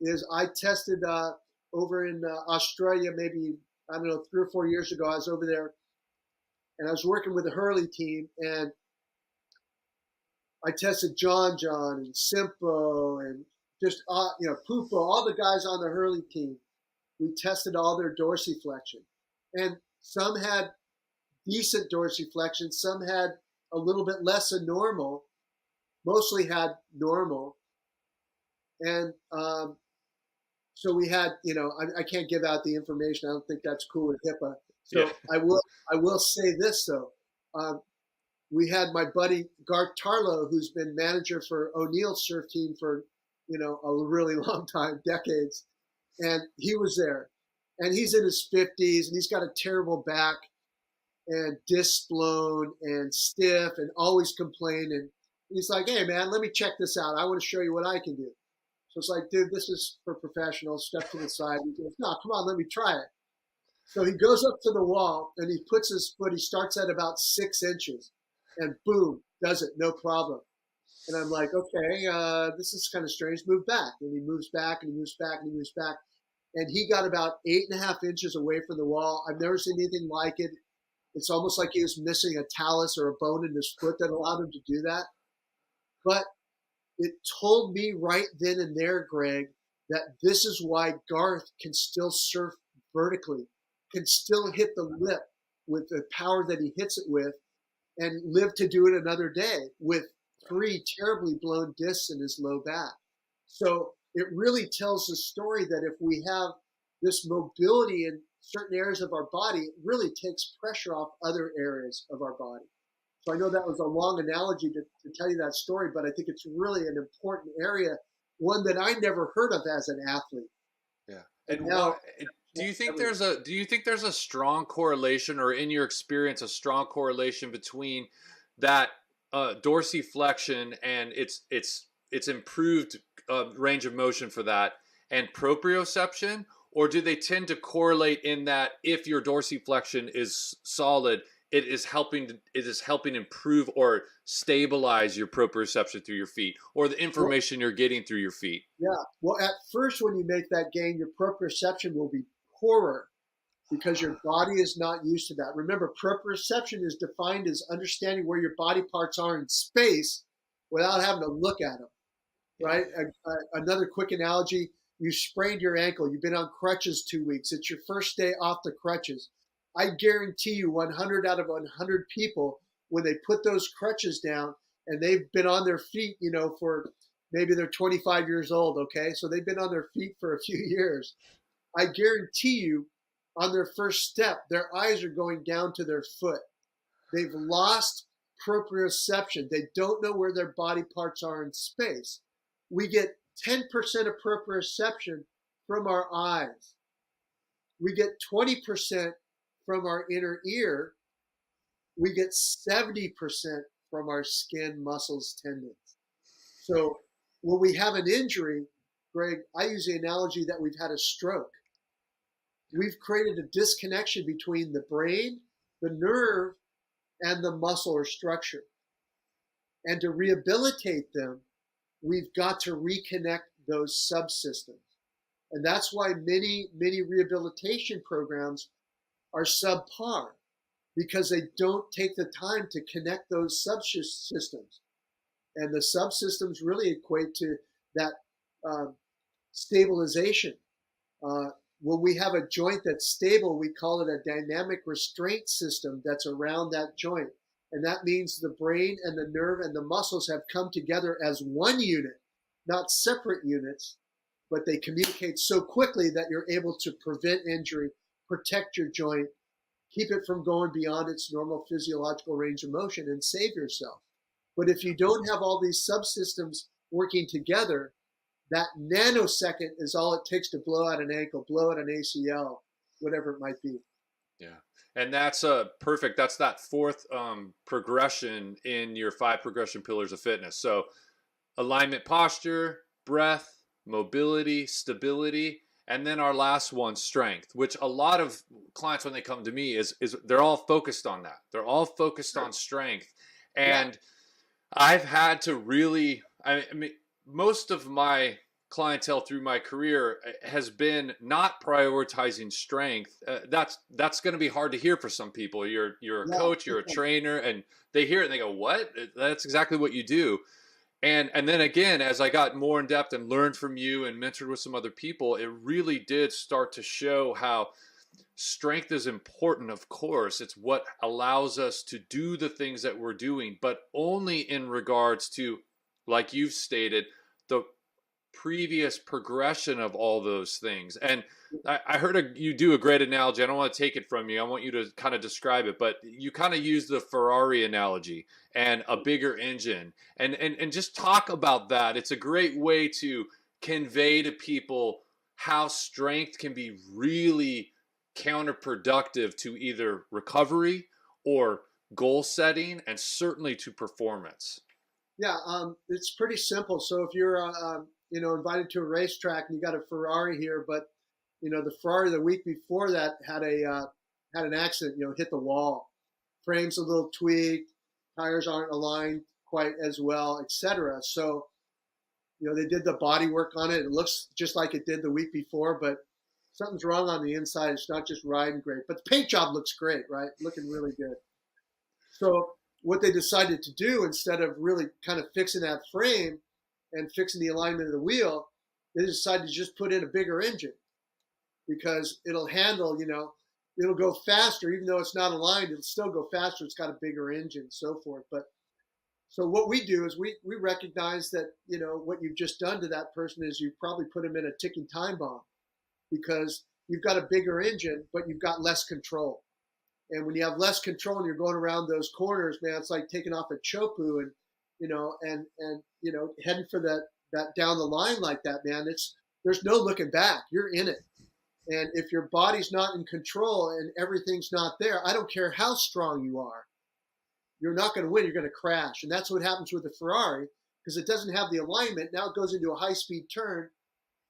is I tested over in Australia, maybe, I don't know, 3 or 4 years ago. I was over there and I was working with the Hurley team, and I tested John and Simpo and just, Pupo, all the guys on the Hurley team. We tested all their dorsiflexion, and some had decent dorsiflexion, some had a little bit less than normal, mostly had normal. And so we had, I can't give out the information. I don't think that's cool with HIPAA. So yeah. I will say this though. We had my buddy Garth Tarlow, who's been manager for O'Neill's surf team for, a really long time, decades. And he was there, and he's in his 50s, and he's got a terrible back and disc blown and stiff and always complaining. And he's like, hey man, let me check this out. I want to show you what I can do. So it's like, dude, this is for professionals. Step to the side. He goes, no, come on, let me try it. So he goes up to the wall and he puts his foot, he starts at about 6 inches, and boom, does it, no problem. And I'm like, okay, this is kind of strange. Move back. And he moves back and he moves back and he moves back. And he got about 8.5 inches away from the wall. I've never seen anything like it. It's almost like he was missing a talus or a bone in his foot that allowed him to do that. But it told me right then and there, Greg, that this is why Garth can still surf vertically, can still hit the lip with the power that he hits it with, and live to do it another day with 3 terribly blown discs in his low back. So it really tells the story that if we have this mobility in certain areas of our body, it really takes pressure off other areas of our body. So I know that was a long analogy to tell you that story, but I think it's really an important area, one that I never heard of as an athlete. Yeah. And now, do you think there's a strong correlation, or in your experience, a strong correlation between that dorsiflexion and its improved range of motion for that and proprioception, or do they tend to correlate in that if your dorsiflexion is solid, it is helping improve or stabilize your proprioception through your feet, or the information you're getting through your feet? Yeah. Well, at first, when you make that gain, your proprioception will be poorer because your body is not used to that. Remember, proprioception is defined as understanding where your body parts are in space without having to look at them, right? Another quick analogy, you sprained your ankle. You've been on crutches 2 weeks. It's your first day off the crutches. I guarantee you 100 out of 100 people, when they put those crutches down and they've been on their feet, for maybe they're 25 years old, okay? So they've been on their feet for a few years. I guarantee you on their first step, their eyes are going down to their foot. They've lost proprioception. They don't know where their body parts are in space. We get 10% of proprioception from our eyes. We get 20% from our inner ear. We get 70% from our skin, muscles, tendons. So when we have an injury, Greg, I use the analogy that we've had a stroke. We've created a disconnection between the brain, the nerve, and the muscle or structure. And to rehabilitate them, we've got to reconnect those subsystems. And that's why many rehabilitation programs are subpar, because they don't take the time to connect those subsystems. And the subsystems really equate to that stabilization. When we have a joint that's stable, we call it a dynamic restraint system that's around that joint. And that means the brain and the nerve and the muscles have come together as one unit, not separate units, but they communicate so quickly that you're able to prevent injury, protect your joint, keep it from going beyond its normal physiological range of motion, and save yourself. But if you don't have all these subsystems working together, that nanosecond is all it takes to blow out an ankle, blow out an ACL, whatever it might be. Yeah. And that's perfect. That's that fourth progression in your 5 progression pillars of fitness. So alignment, posture, breath, mobility, stability, and then our last one, strength, which a lot of clients, when they come to me, is they're all focused on that. They're all focused on strength. And I've had to really, I mean, most of my clientele through my career has been not prioritizing strength. That's going to be hard to hear for some people. You're a coach, you're a trainer, and they hear it and they go, "What? That's exactly what you do." And then again, as I got more in depth and learned from you and mentored with some other people, it really did start to show how strength is important. Of course, it's what allows us to do the things that we're doing, but only in regards to, like you've stated, the previous progression of all those things. And I heard you do a great analogy. I don't want to take it from you. I want you to kind of describe it, but you kind of use the Ferrari analogy and a bigger engine, and just talk about that. It's a great way to convey to people how strength can be really counterproductive to either recovery or goal setting, and certainly to performance. Yeah, it's pretty simple. So if you're invited to a racetrack and you got a Ferrari here, but the Ferrari the week before that had an accident, hit the wall, frame's a little tweaked, tires aren't aligned quite as well, etc. So they did the body work on it. It looks just like it did the week before, but something's wrong on the inside. It's not just riding great, but the paint job looks great, right? Looking really good. So what they decided to do, instead of really kind of fixing that frame and fixing the alignment of the wheel, they decided to just put in a bigger engine, because it'll handle, it'll go faster. Even though it's not aligned, it'll still go faster. It's got a bigger engine, so forth. But so what we do is we recognize that, what you've just done to that person is you probably put them in a ticking time bomb, because you've got a bigger engine, but you've got less control. And when you have less control and you're going around those corners, man, it's like taking off a chopu and, heading for that down the line like that, man. There's no looking back. You're in it. And if your body's not in control and everything's not there, I don't care how strong you are. you're not going to win. You're going to crash. And that's what happens with the Ferrari because it doesn't have the alignment. Now it goes into a high-speed turn,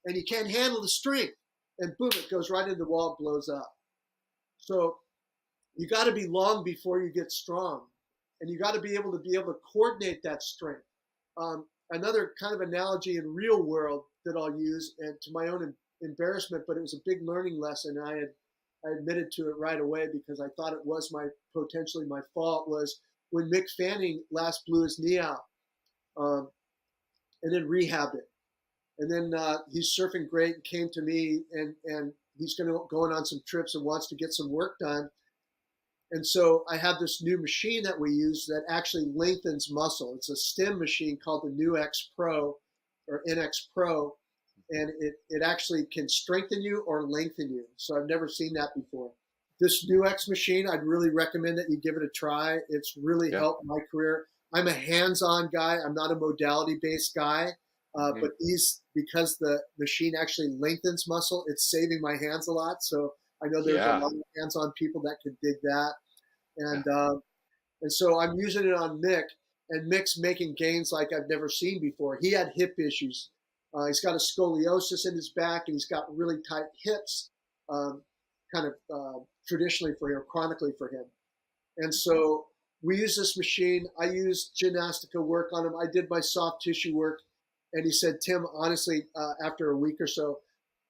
and you can't handle the strength. And boom, it goes right into the wall, blows up. So you got to be long before you get strong. And you got to be able to coordinate that strength. Another kind of analogy in real world that I'll use, and to my own embarrassment, but it was a big learning lesson. I admitted to it right away because I thought it was potentially my fault, was when Mick Fanning last blew his knee out and then rehabbed it. And then he's surfing great and came to me, and he's going on some trips and wants to get some work done. And so I have this new machine that we use that actually lengthens muscle. It's a stem machine called the NEUX Pro or NX Pro, and it actually can strengthen you or lengthen you. So I've never seen that before. This NEUX machine, I'd really recommend that you give it a try. It's really helped my career. I'm a hands-on guy. I'm not a modality-based guy. But because the machine actually lengthens muscle, it's saving my hands a lot. So I know there's a lot of hands-on people that could dig that. And so I'm using it on Mick, and Mick's making gains like I've never seen before. He had hip issues. He's got a scoliosis in his back, and he's got really tight hips, traditionally for him, chronically for him. And so we use this machine. I use Gymnastica work on him. I did my soft tissue work. And he said, Tim, honestly, after a week or so,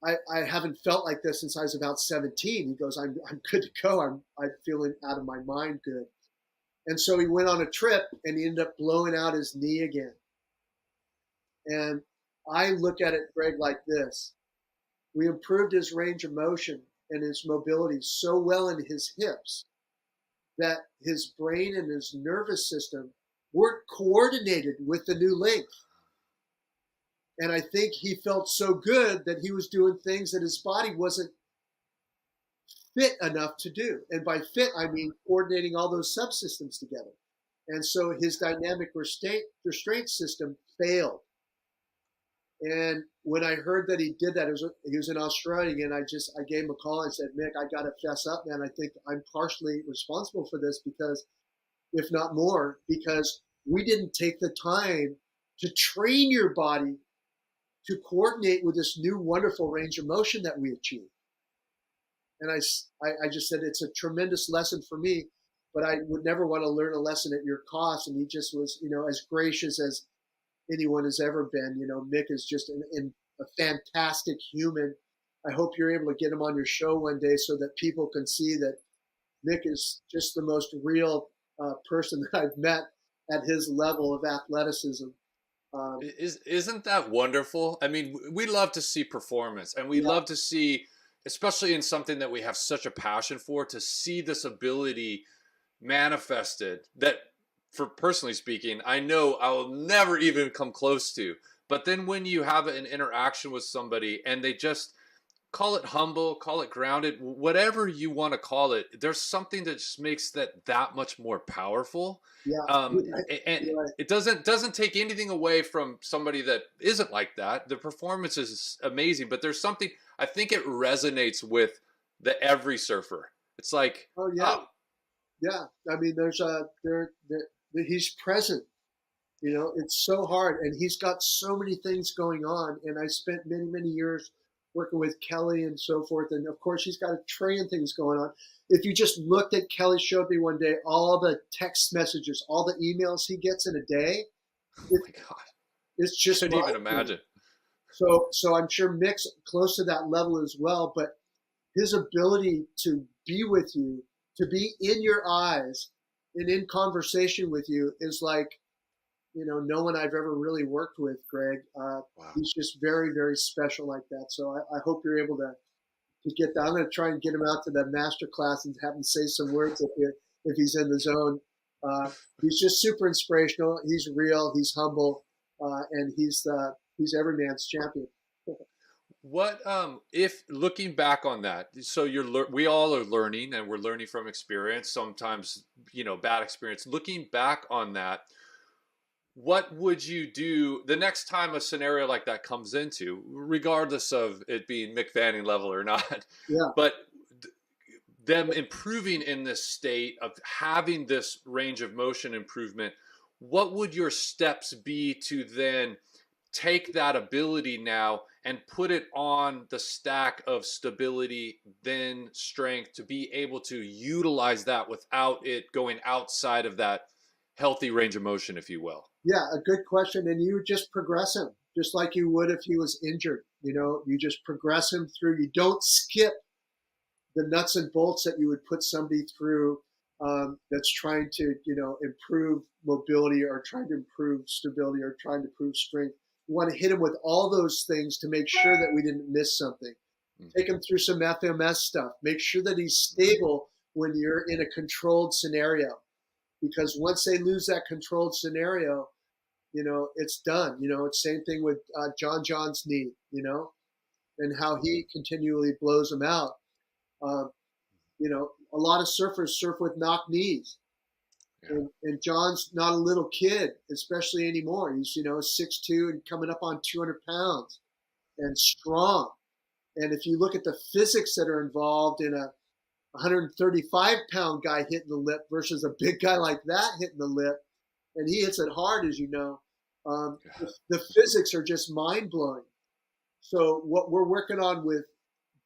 I haven't felt like this since I was about 17. He goes, I'm good to go. I'm feeling out of my mind good. And so he went on a trip, and he ended up blowing out his knee again. And I look at it, Greg, like this. We improved his range of motion and his mobility so well in his hips that his brain and his nervous system weren't coordinated with the new length. And I think he felt so good that he was doing things that his body wasn't fit enough to do. And by fit, I mean coordinating all those subsystems together. And so his dynamic restraint system failed. And when I heard that he did that, he was in Australia, and I gave him a call and said, Mick, I got to fess up, man. I think I'm partially responsible for this because, if not more, because we didn't take the time to train your body to coordinate with this new wonderful range of motion that we achieved. And I just said, it's a tremendous lesson for me, but I would never want to learn a lesson at your cost. And he just was, as gracious as anyone has ever been. Mick is just a fantastic human. I hope you're able to get him on your show one day so that people can see that Mick is just the most real person that I've met at his level of athleticism. Isn't that wonderful? I mean, we love to see performance, and we love to see, especially in something that we have such a passion for, to see this ability manifested that, for personally speaking, I know I will never even come close to. But then when you have an interaction with somebody and they just call it humble, call it grounded, whatever you want to call it, there's something that just makes that much more powerful. And it doesn't take anything away from somebody that isn't like that. The performance is amazing, but there's something, I think it resonates with every surfer. It's like, yeah. I mean, he's present. It's so hard, and he's got so many things going on. And I spent many, many years working with Kelly and so forth. And of course, he's got a trillion things going on. If you just looked at, Kelly showed me one day, all the text messages, all the emails he gets in a day. Oh my God. It's just, I couldn't even imagine. So I'm sure Mick's close to that level as well, but his ability to be with you, to be in your eyes and in conversation with you is like, no one I've ever really worked with, Greg. Wow. He's just very, very special like that. So I hope you're able to get that. I'm going to try and get him out to the master class and have him say some words if he's in the zone. He's just super inspirational. He's real. He's humble, and he's every man's champion. What if looking back on that? So we all are learning, and we're learning from experience. Sometimes bad experience. Looking back on that, what would you do the next time a scenario like that comes into, regardless of it being Mick Fanning level or not? Yeah. But them improving in this state of having this range of motion improvement, what would your steps be to then take that ability now and put it on the stack of stability, then strength, to be able to utilize that without it going outside of that healthy range of motion, if you will? Yeah, a good question. And you just progress him just like you would if he was injured. You just progress him through. You don't skip the nuts and bolts that you would put somebody through that's trying to, improve mobility or trying to improve stability or trying to improve strength. You want to hit him with all those things to make sure that we didn't miss something. Take him through some FMS stuff. Make sure that he's stable when you're in a controlled scenario. Because once they lose that controlled scenario, it's done. It's same thing with John's knee, and how he continually blows them out. A lot of surfers surf with knock knees. Yeah. And John's not a little kid, especially anymore. He's, 6'2" and coming up on 200 pounds and strong. And if you look at the physics that are involved in a 135-pound guy hitting the lip versus a big guy like that hitting the lip, and he hits it hard, as you know, the physics are just mind-blowing. So what we're working on with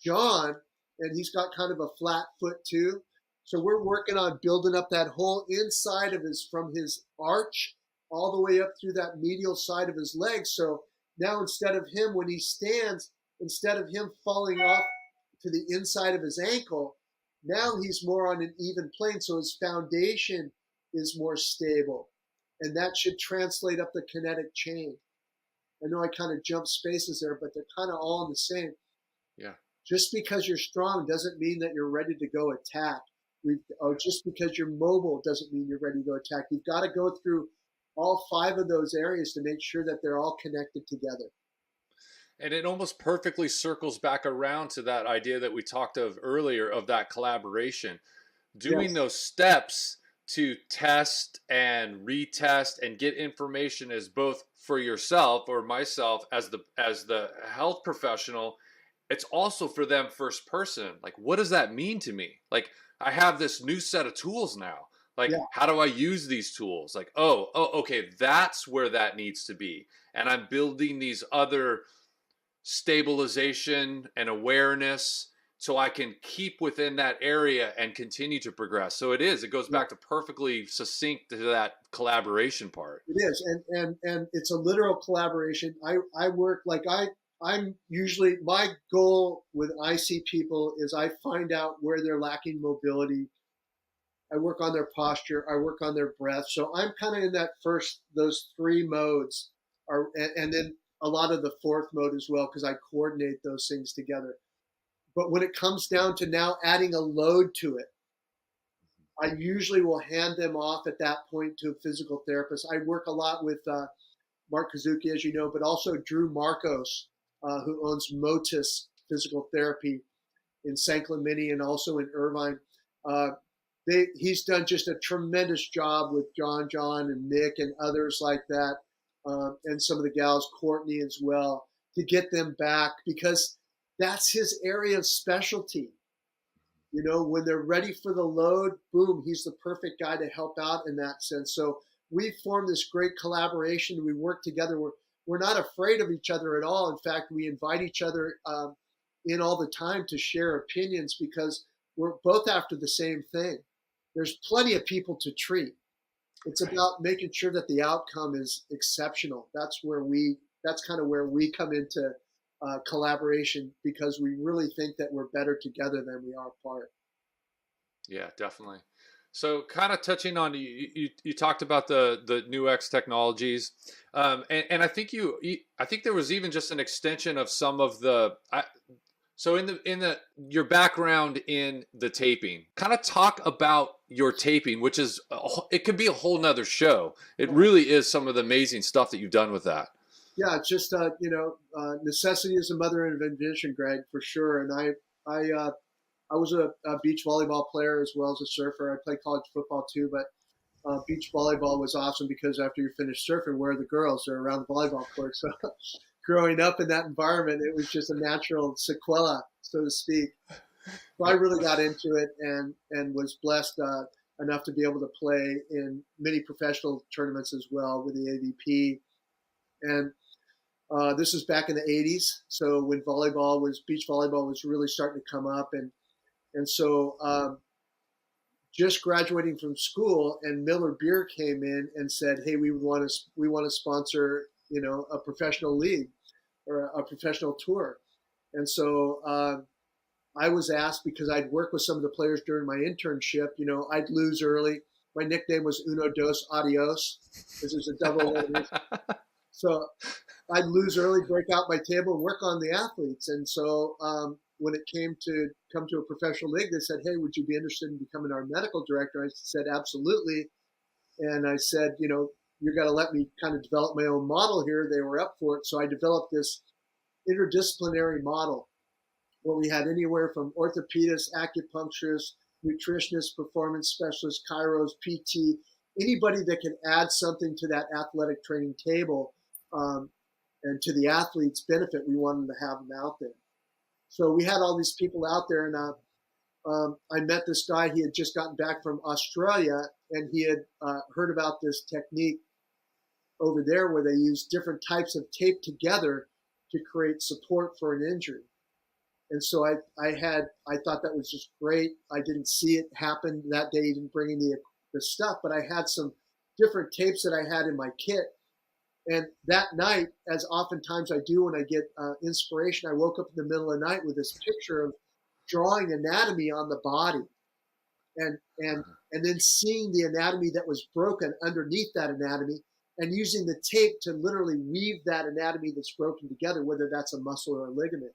John, and he's got kind of a flat foot too, so we're working on building up that whole inside of from his arch all the way up through that medial side of his leg. So now instead of him, when he stands, instead of him falling off to the inside of his ankle, now he's more on an even plane, so his foundation is more stable. And that should translate up the kinetic chain. I know I kind of jumped spaces there, but they're kind of all the same. Yeah. Just because you're strong doesn't mean that you're ready to go attack. Or just because you're mobile doesn't mean you're ready to go attack. You've got to go through all 5 of those areas to make sure that they're all connected together. And it almost perfectly circles back around to that idea that we talked of earlier of that collaboration. Doing Yes. those steps to test and retest and get information as both for yourself or myself as the health professional. It's also for them first person. Like, what does that mean to me? Like, I have this new set of tools now. Like, how do I use these tools? Like, oh, okay, that's where that needs to be. And I'm building these other stabilization and awareness so I can keep within that area and continue to progress. So it goes back to perfectly succinct to that collaboration part. It is. And it's a literal collaboration. I work like I'm usually, my goal when I see people is I find out where they're lacking mobility. I work on their posture. I work on their breath. So I'm kind of in those 3 modes and then a lot of the 4th mode as well, because I coordinate those things together. But when it comes down to now adding a load to it, I usually will hand them off at that point to a physical therapist. I work a lot with Mark Kazuki, as you know, but also Drew Marcos, who owns Motus Physical Therapy in San Clemente and also in Irvine. He's done just a tremendous job with John and Nick and others like that. And some of the gals, Courtney as well, to get them back, because that's his area of specialty. When they're ready for the load, boom, he's the perfect guy to help out in that sense. So we formed this great collaboration. We work together. We're not afraid of each other at all. In fact, we invite each other in all the time to share opinions, because we're both after the same thing. There's plenty of people to treat. It's about making sure that the outcome is exceptional. That's kind of where we come into collaboration, because we really think that we're better together than we are apart. Yeah, definitely. So kind of touching on, you talked about the NEUX technologies, and I think I think there was even just an extension of some of so your background in the taping. Kind of talk about your taping, which is it could be a whole nother show. It really is some of the amazing stuff that you've done with that. Yeah, it's just necessity is the mother of invention, Greg, for sure. And I was a beach volleyball player as well as a surfer. I played college football too, but beach volleyball was awesome because after you finish surfing, where are the girls? They're around the volleyball court. So growing up in that environment, it was just a natural sequela, so to speak. So I really got into it and was blessed enough to be able to play in many professional tournaments as well with the AVP. And this was back in the 80s. So when beach volleyball was really starting to come up. And so just graduating from school, and Miller Beer came in and said, "Hey, we want to sponsor, a professional league or a professional tour." And so I was asked, because I'd worked with some of the players during my internship. I'd lose early. My nickname was Uno Dos Adios, because there's a double elimination. So I'd lose early, break out my table, and work on the athletes. And so when it came to come to a professional league, they said, "Hey, would you be interested in becoming our medical director?" I said, "Absolutely." And I said, "You're going to let me kind of develop my own model here." They were up for it. So I developed this interdisciplinary model where we had anywhere from orthopedists, acupuncturists, nutritionists, performance specialists, chiros, PT, anybody that can add something to that athletic training table, and to the athlete's benefit. We wanted to have them out there. So we had all these people out there, and I met this guy. He had just gotten back from Australia, and he had heard about this technique over there where they use different types of tape together to create support for an injury. And so I thought that was just great. I didn't see it happen that day. He didn't bring in the stuff, but I had some different tapes that I had in my kit. And that night, as oftentimes I do when I get inspiration, I woke up in the middle of the night with this picture of drawing anatomy on the body, and then seeing the anatomy that was broken underneath that anatomy, and using the tape to literally weave that anatomy that's broken together, whether that's a muscle or a ligament.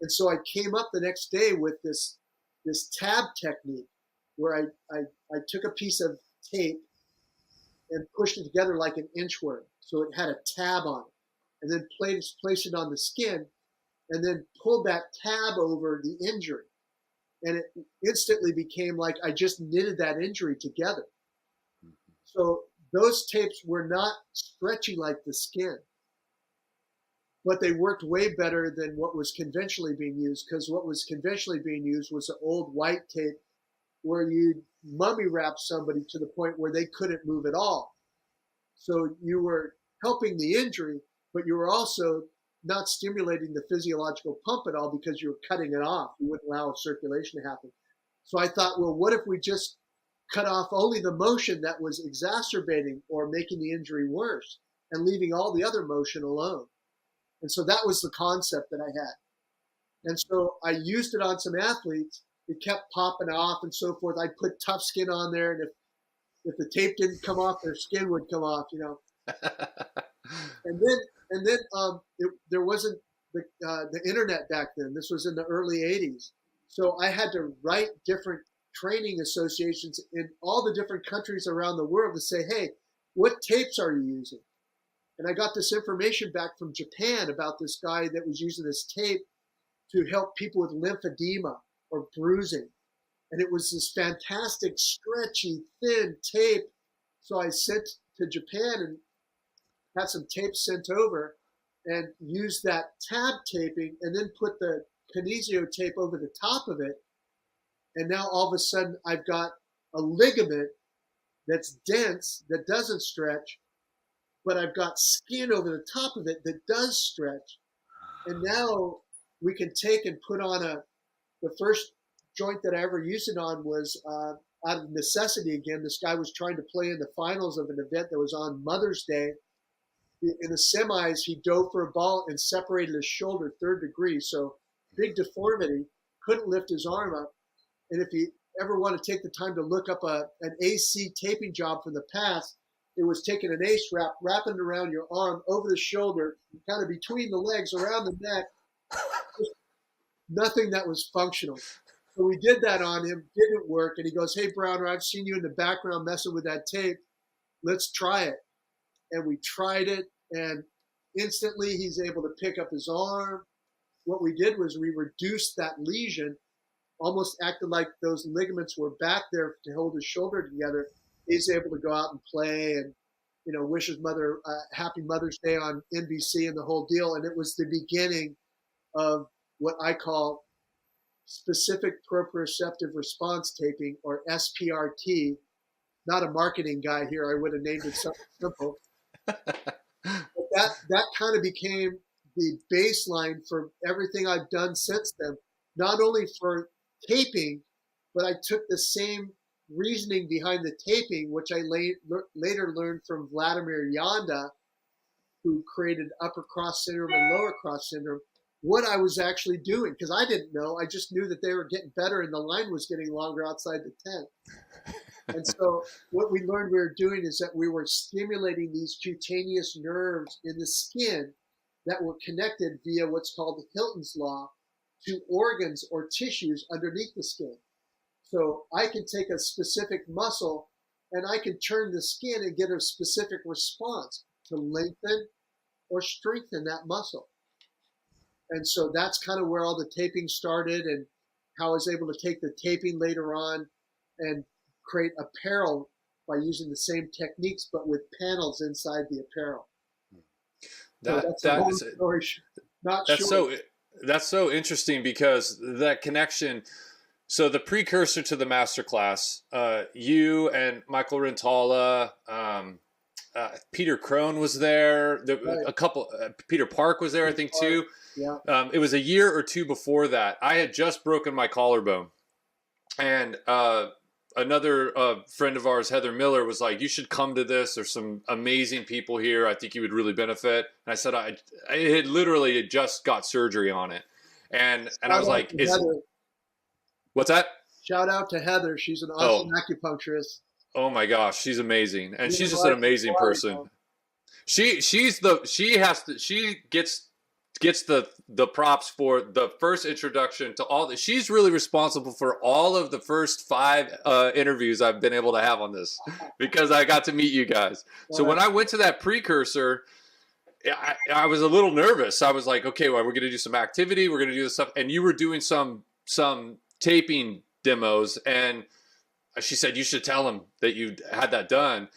And so I came up the next day with this tab technique, where I took a piece of tape and pushed it together like an inchworm. So it had a tab on it, and then placed it on the skin, and then pulled that tab over the injury. And it instantly became like I just knitted that injury together. So those tapes were not stretchy like the skin, but they worked way better than what was conventionally being used, because what was conventionally being used was the old white tape where you'd mummy wrap somebody to the point where they couldn't move at all. So you were helping the injury, but you were also not stimulating the physiological pump at all, because you were cutting it off. You wouldn't allow circulation to happen. So I thought, well, what if we just cut off only the motion that was exacerbating or making the injury worse, and leaving all the other motion alone? And so that was the concept that I had. And so I used it on some athletes. It kept popping off and so forth. I put tough skin on there, and if the tape didn't come off, their skin would come off, And then there wasn't the internet back then. This was in the early 80s. So I had to write different training associations in all the different countries around the world to say, "Hey, what tapes are you using?" And I got this information back from Japan about this guy that was using this tape to help people with lymphedema or bruising. And it was this fantastic, stretchy, thin tape. So I sent to Japan and had some tape sent over, and used that tab taping, and then put the kinesio tape over the top of it. And now all of a sudden I've got a ligament that's dense, that doesn't stretch, but I've got skin over the top of it that does stretch. And now we can take and put on the first joint that I ever used it on was out of necessity again. This guy was trying to play in the finals of an event that was on Mother's Day. In the semis, he dove for a ball and separated his shoulder 3rd degree. So big deformity, couldn't lift his arm up. And if you ever want to take the time to look up an AC taping job from the past, it was taking an ace wrap, wrapping it around your arm, over the shoulder, kind of between the legs, around the neck. Just nothing that was functional. So we did that on him, didn't work. And he goes, "Hey, Browner, I've seen you in the background messing with that tape. Let's try it." And we tried it, and instantly he's able to pick up his arm. What we did was we reduced that lesion, almost acted like those ligaments were back there to hold his shoulder together. He's able to go out and play, and wish his mother happy Mother's Day on NBC and the whole deal. And it was the beginning of what I call specific proprioceptive response taping, or SPRT. Not a marketing guy here. I would have named it something simple. But that kind of became the baseline for everything I've done since then. Not only for taping, but I took the same reasoning behind the taping, which I later learned from Vladimir Yanda, who created upper cross syndrome and lower cross syndrome, what I was actually doing. Because I didn't know. I just knew that they were getting better and the line was getting longer outside the tent. And so what we learned we were doing is that we were stimulating these cutaneous nerves in the skin that were connected via what's called Hilton's law to organs or tissues underneath the skin. So I can take a specific muscle and I can turn the skin and get a specific response to lengthen or strengthen that muscle. And so that's kind of where all the taping started, and how I was able to take the taping later on and create apparel by using the same techniques, but with panels inside the apparel. That's so interesting, because that connection. So the precursor to the masterclass, you and Michael Rintala, Peter Crone was there. Right. A couple, Peter Park was there, I think, too. Yeah. It was a year or two before that. I had just broken my collarbone, and another friend of ours, Heather Miller, was like, "You should come to this. There's some amazing people here. I think you would really benefit." And I said, I had literally just got surgery on it, and I was like, "What's that?" Shout out to Heather. She's an awesome acupuncturist. Oh my gosh, she's amazing, and she's just an amazing person. She gets the props for the first introduction to all. She's really responsible for all of the first 5 interviews I've been able to have on this, because I got to meet you guys. So when I went to that precursor, I was a little nervous. I was like, okay, well, we're going to do some activity. We're going to do this stuff. And you were doing some taping demos, and she said, you should tell them that you had that done.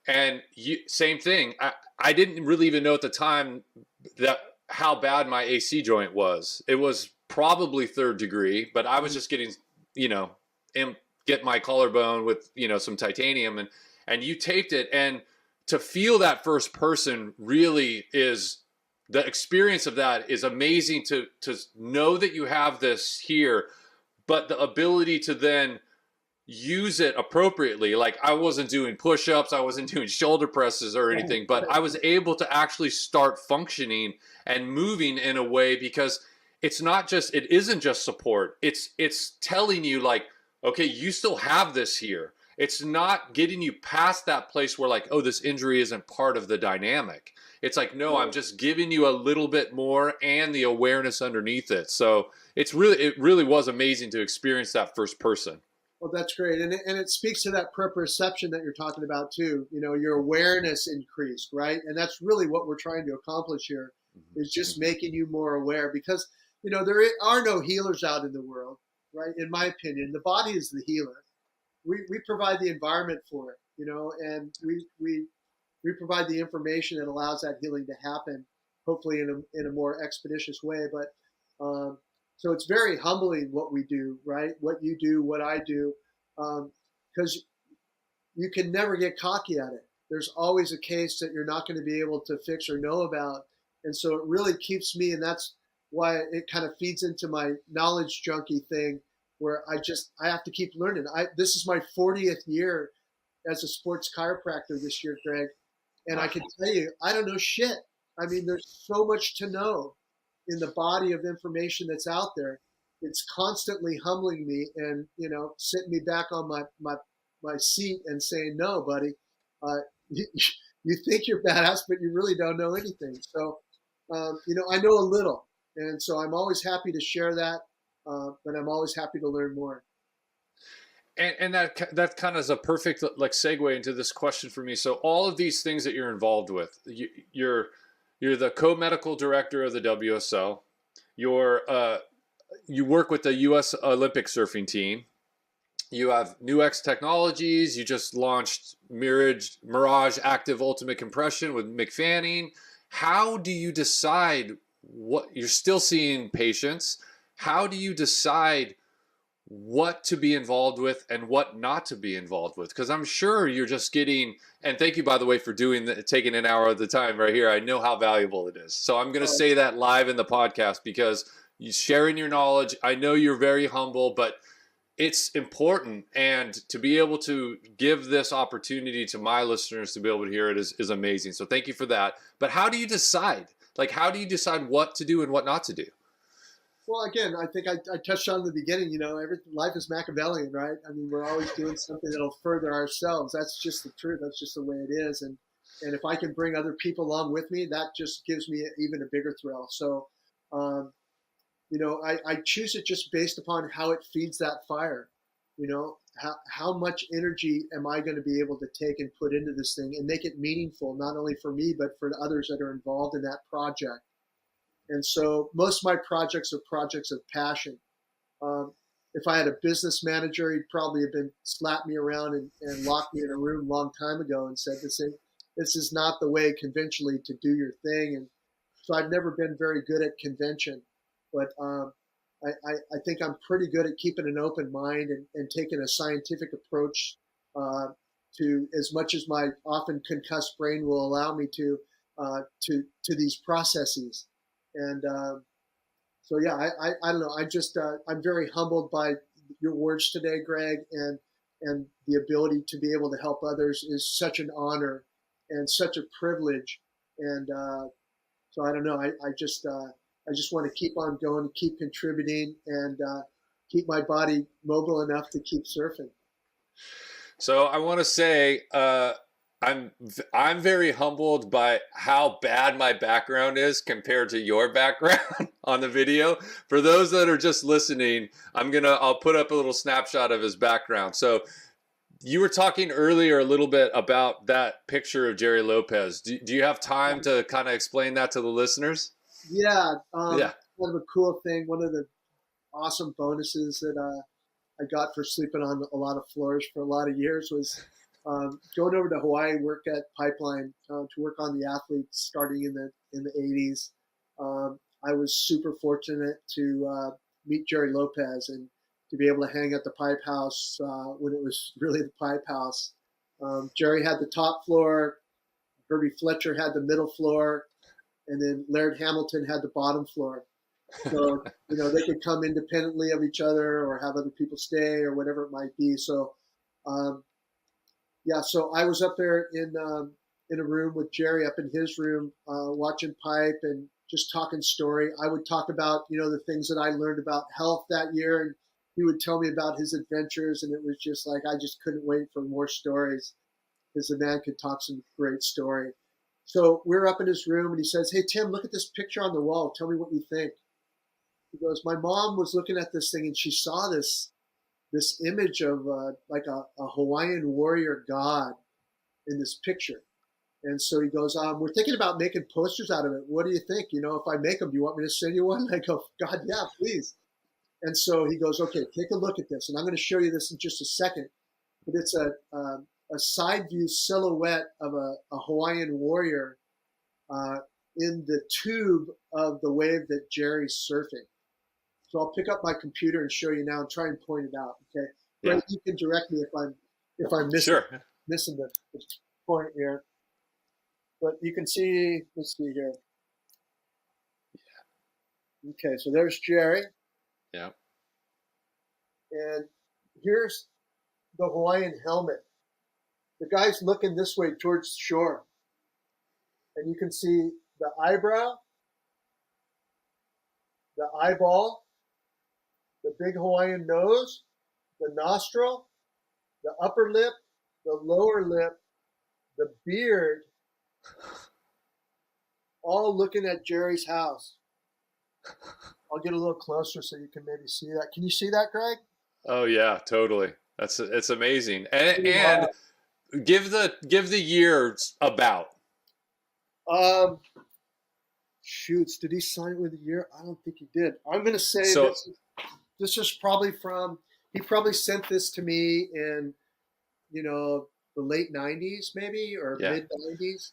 And same thing. I didn't really even know at the time that how bad my AC joint was. It was probably 3rd degree, but I was just getting, get my collarbone with, some titanium, and you taped it. And to feel that first person really is, the experience of that is amazing, to know that you have this here, but the ability to then use it appropriately. Like, I wasn't doing push-ups, I wasn't doing shoulder presses or anything, but I was able to actually start functioning and moving in a way, because it isn't just support. It's telling you, like, okay, you still have this here. It's not getting you past that place where, like, oh, this injury isn't part of the dynamic. It's like, no, I'm just giving you a little bit more and the awareness underneath it. So it really was amazing to experience that first person. Well, that's great. And it speaks to that proprioception that you're talking about too. Your awareness increased, right? And that's really what we're trying to accomplish here, is just making you more aware, because, there are no healers out in the world, right? In my opinion, the body is the healer. We provide the environment for it, and we provide the information that allows that healing to happen, hopefully in a more expeditious way. But, so it's very humbling what we do, right? What you do, what I do, because you can never get cocky at it. There's always a case that you're not going to be able to fix or know about. And so it really keeps me, and that's why it kind of feeds into my knowledge junkie thing, where I have to keep learning. This is my 40th year as a sports chiropractor this year, Greg. And I can tell you, I don't know shit. I mean, there's so much to know in the body of information that's out there. It's constantly humbling me and, sitting me back on my seat and saying, no, buddy, you think you're badass, but you really don't know anything. So, I know a little. And so I'm always happy to share that, but I'm always happy to learn more. And that kind of is a perfect segue into this question for me. So all of these things that you're involved with, you're the co-medical director of the WSL. You work with the U.S. Olympic surfing team. You have NEUX Technologies. You just launched Mirage Active Ultimate Compression with McFanning. How do you decide what you're still seeing patients? How do you decide what to be involved with and what not to be involved with, because I'm sure you're just getting, and thank you by the way for taking an hour of the time right here. I know how valuable it is, so I'm going to say that live in the podcast because you sharing your knowledge. I know you're very humble, but it's important, and to be able to give this opportunity to my listeners to be able to hear it is amazing. So thank you for that. But how do you decide? Like, how do you decide what to do and what not to do? Well, again, I think I touched on in the beginning, life is Machiavellian, right? I mean, we're always doing something that'll further ourselves. That's just the truth. That's just the way it is. And if I can bring other people along with me, that just gives me even a bigger thrill. So, I choose it just based upon how it feeds that fire. How much energy am I going to be able to take and put into this thing and make it meaningful, not only for me, but for the others that are involved in that project. And so most of my projects are projects of passion. If I had a business manager, he'd probably have been slapped me around and locked me in a room a long time ago and said, this is not the way conventionally to do your thing. And so I've never been very good at convention, but I think I'm pretty good at keeping an open mind and taking a scientific approach to as much as my often concussed brain will allow me to these processes. And so, yeah, I don't know. I'm very humbled by your words today, Greg, and the ability to be able to help others is such an honor and such a privilege. And so I don't know. I just want to keep on going, keep contributing, and keep my body mobile enough to keep surfing. So I want to say I'm very humbled by how bad my background is compared to your background on the video. For those that are just listening, I'll put up a little snapshot of his background. So you were talking earlier a little bit about that picture of Jerry Lopez. Do you have time to kind of explain that to the listeners? Yeah. Yeah. Kind of a cool thing. One of the awesome bonuses that I got for sleeping on a lot of floors for a lot of years was going over to Hawaii, work at Pipeline to work on the athletes starting in the 80s. I was super fortunate to meet Jerry Lopez and to be able to hang at the Pipe House when it was really the Pipe House. Jerry had the top floor, Herbie Fletcher had the middle floor, and then Laird Hamilton had the bottom floor. So, they could come independently of each other or have other people stay or whatever it might be. So, so I was up there in a room with Jerry up in his room, watching Pipe and just talking story. I would talk about, the things that I learned about health that year, and he would tell me about his adventures, and it was just like I just couldn't wait for more stories because the man could talk some great story. So we're up in his room, and he says, "Hey, Tim, look at this picture on the wall. Tell me what you think." He goes, "My mom was looking at this thing, and she saw this image of like a Hawaiian warrior god in this picture." And so he goes, "We're thinking about making posters out of it. What do you think? If I make them, do you want me to send you one?" I go, "God, yeah, please." And so he goes, "Okay, take a look at this. And I'm going to show you this in just a second. But it's a side view silhouette of a Hawaiian warrior in the tube of the wave that Jerry's surfing." So I'll pick up my computer and show you now and try and point it out. Okay. Yeah. Right, you can direct me if I'm missing the point here. But you can see, let's see here. Yeah. Okay, so there's Jerry. Yeah. And here's the Hawaiian helmet. The guy's looking this way towards the shore. And you can see the eyebrow, the eyeball, the big Hawaiian nose, the nostril, the upper lip, the lower lip, the beard, all looking at Jerry's house. I'll get a little closer so you can maybe see that. Can you see that, Greg? Oh yeah, totally. It's amazing. And give the years about. Shoots, did he sign it with a year? I don't think he did. I'm going to say this is probably he probably sent this to me in, the late 90s maybe, or mid 90s.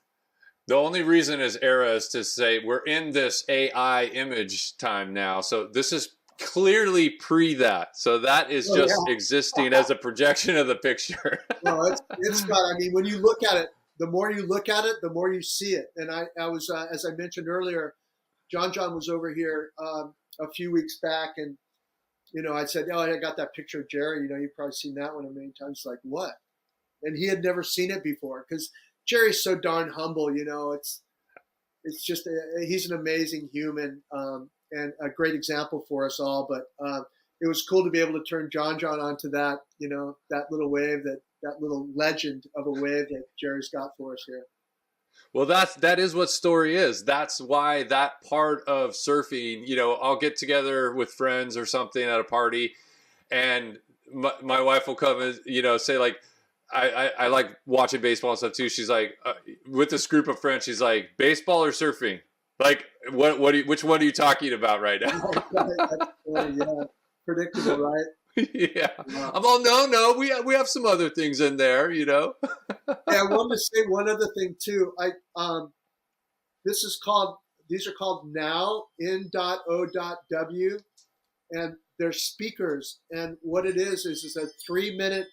The only reason is era is to say we're in this AI image time now. So this is clearly pre that. So that is just existing as a projection of the picture. No, it's got, I mean, when you look at it, the more you look at it, the more you see it. And I was, as I mentioned earlier, John was over here a few weeks back, and I said, "Oh, I got that picture of Jerry. You've probably seen that one a million times." He's like, "What?" And he had never seen it before, because Jerry's so darn humble. It's just he's an amazing human, and a great example for us all. But it was cool to be able to turn John onto that, that little wave, that little legend of a wave that Jerry's got for us here. Well, that is what story is. That's why that part of surfing, I'll get together with friends or something at a party, and my wife will come and, say like, I like watching baseball and stuff too. She's like, with this group of friends, she's like, baseball or surfing? Like, which one are you talking about right now? Yeah, predictable, right? Yeah. I'm all, no, we have some other things in there, Yeah, I wanted to say one other thing too. These are called now in.o.w, and they're speakers. And what it is a 3-minute,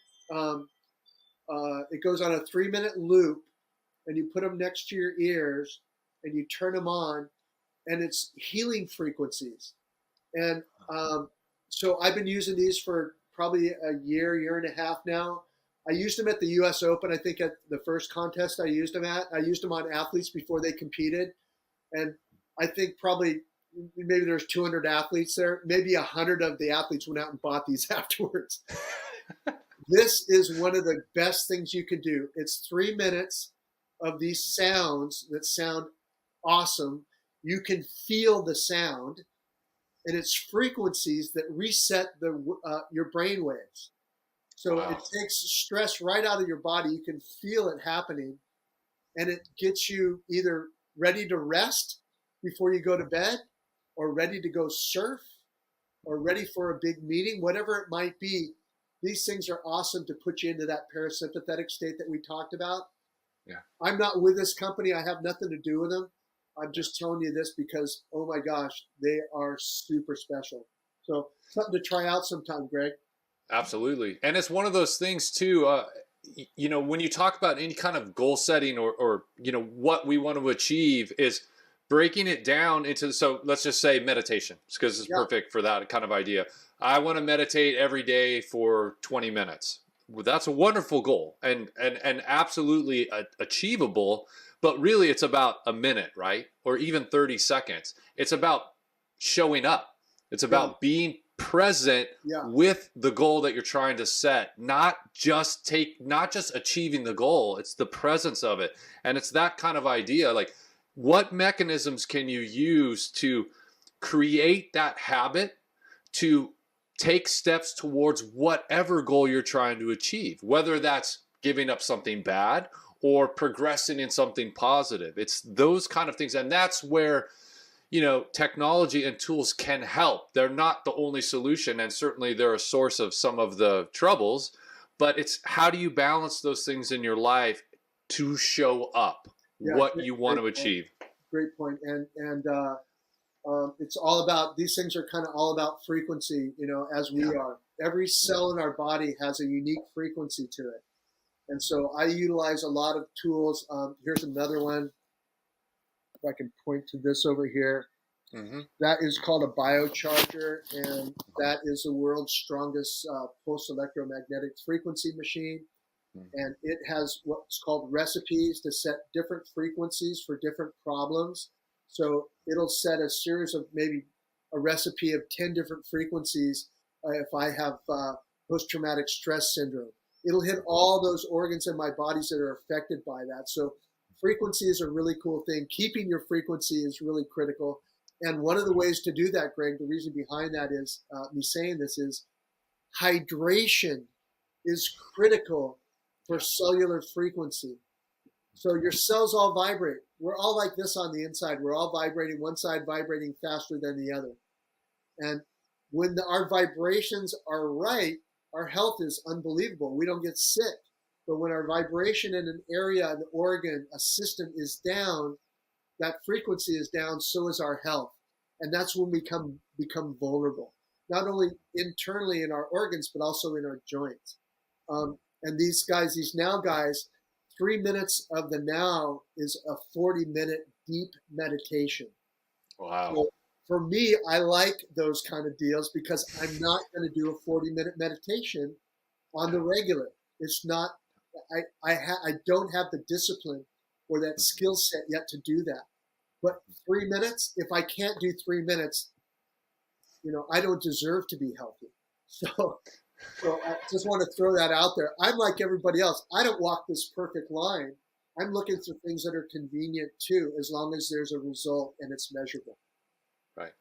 it goes on a 3-minute loop, and you put them next to your ears and you turn them on, and it's healing frequencies. And so I've been using these for probably a year and a half now. I used them at the US Open. I think at the first contest I used them on athletes before they competed. And I think probably maybe there's 200 athletes there. Maybe 100 of the athletes went out and bought these afterwards. This is one of the best things you can do. It's 3 minutes of these sounds that sound awesome. You can feel the sound, and it's frequencies that reset your brain waves. So It takes stress right out of your body. You can feel it happening, and it gets you either ready to rest before you go to bed, or ready to go surf, or ready for a big meeting, whatever it might be. These things are awesome to put you into that parasympathetic state that we talked about. Yeah. I'm not with this company. I have nothing to do with them. I'm just telling you this because, oh my gosh, they are super special. So something to try out sometime, Greg. Absolutely. And it's one of those things too, when you talk about any kind of goal setting or what we want to achieve, is breaking it down into, so let's just say meditation, because it's perfect for that kind of idea. I want to meditate every day for 20 minutes. Well, that's a wonderful goal and absolutely achievable. But really, it's about a minute, right? Or even 30 seconds. It's about showing up. It's about being present with the goal that you're trying to set. Not just achieving the goal. It's the presence of it. And it's that kind of idea. Like, what mechanisms can you use to create that habit to take steps towards whatever goal you're trying to achieve? Whether that's giving up something bad or progressing in something positive. It's those kind of things. And that's where, technology and tools can help. They're not the only solution, and certainly they're a source of some of the troubles, but it's how do you balance those things in your life to show up what you want to achieve. Great point. And it's all about, these things are kind of all about frequency, as we are. Every cell in our body has a unique frequency to it. And so I utilize a lot of tools. Here's another one. If I can point to this over here. Mm-hmm. That is called a biocharger, and that is the world's strongest pulse electromagnetic frequency machine. Mm-hmm. And it has what's called recipes to set different frequencies for different problems. So it'll set a series of maybe a recipe of 10 different frequencies if I have post-traumatic stress syndrome. It'll hit all those organs in my bodies that are affected by that. So frequency is a really cool thing. Keeping your frequency is really critical. And one of the ways to do that, Greg, the reason behind that is, me saying this is, hydration is critical for cellular frequency. So your cells all vibrate. We're all like this on the inside. We're all vibrating, one side vibrating faster than the other. And when our vibrations are right, our health is unbelievable. We don't get sick. But when our vibration in an area, an organ, a system is down, that frequency is down, so is our health. And that's when we become vulnerable. not only internally in our organs, but also in our joints. And these guys, these now guys, 3 minutes of the now is a 40-minute deep meditation. Wow. So for me, I like those kind of deals because I'm not going to do a 40-minute meditation on the regular. It's not, I don't have the discipline or that skill set yet to do that. But 3 minutes, if I can't do 3 minutes, I don't deserve to be healthy. So I just want to throw that out there. I'm like everybody else. I don't walk this perfect line. I'm looking for things that are convenient too, as long as there's a result and it's measurable. Right.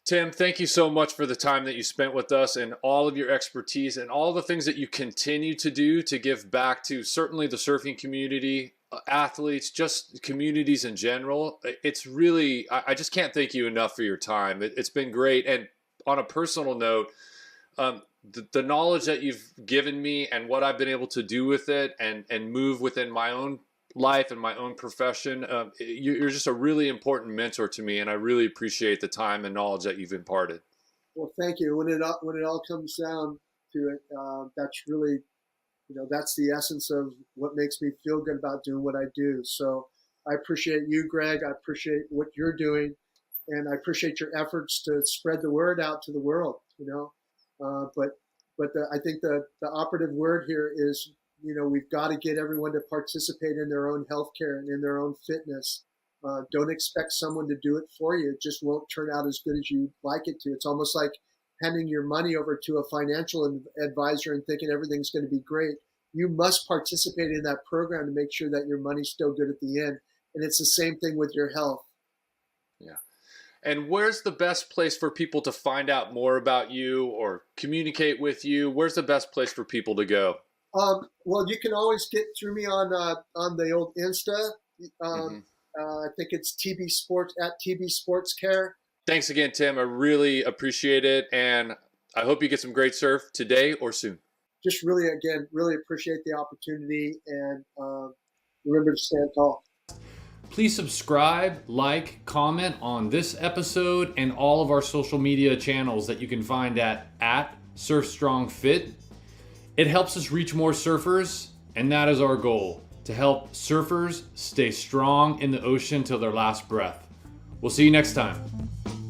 Tim, thank you so much for the time that you spent with us and all of your expertise and all the things that you continue to do to give back to certainly the surfing community, athletes, just communities in general. It's really, I just can't thank you enough for your time. It's been great. And on a personal note, the knowledge that you've given me and what I've been able to do with it and move within my own life and my own profession, you're just a really important mentor to me, and I really appreciate the time and knowledge that you've imparted. Well, thank you. When it all comes down to it, that's really, that's the essence of what makes me feel good about doing what I do. So I appreciate you, Greg. I appreciate what you're doing, and I appreciate your efforts to spread the word out to the world. But I think the operative word here is, we've got to get everyone to participate in their own healthcare and in their own fitness. Don't expect someone to do it for you. It just won't turn out as good as you'd like it to. It's almost like handing your money over to a financial advisor and thinking everything's going to be great. You must participate in that program to make sure that your money's still good at the end. And it's the same thing with your health. Yeah. And where's the best place for people to find out more about you or communicate with you? Where's the best place for people to go? Well, you can always get through me on the old Insta. I think it's TB Sports at TB Sports Care. Thanks again, Tim. I really appreciate it, and I hope you get some great surf today or soon. Just really appreciate the opportunity, and remember to stand tall. Please subscribe, like, comment on this episode and all of our social media channels that you can find at SurfStrongFit. It helps us reach more surfers, and that is our goal, to help surfers stay strong in the ocean till their last breath. We'll see you next time.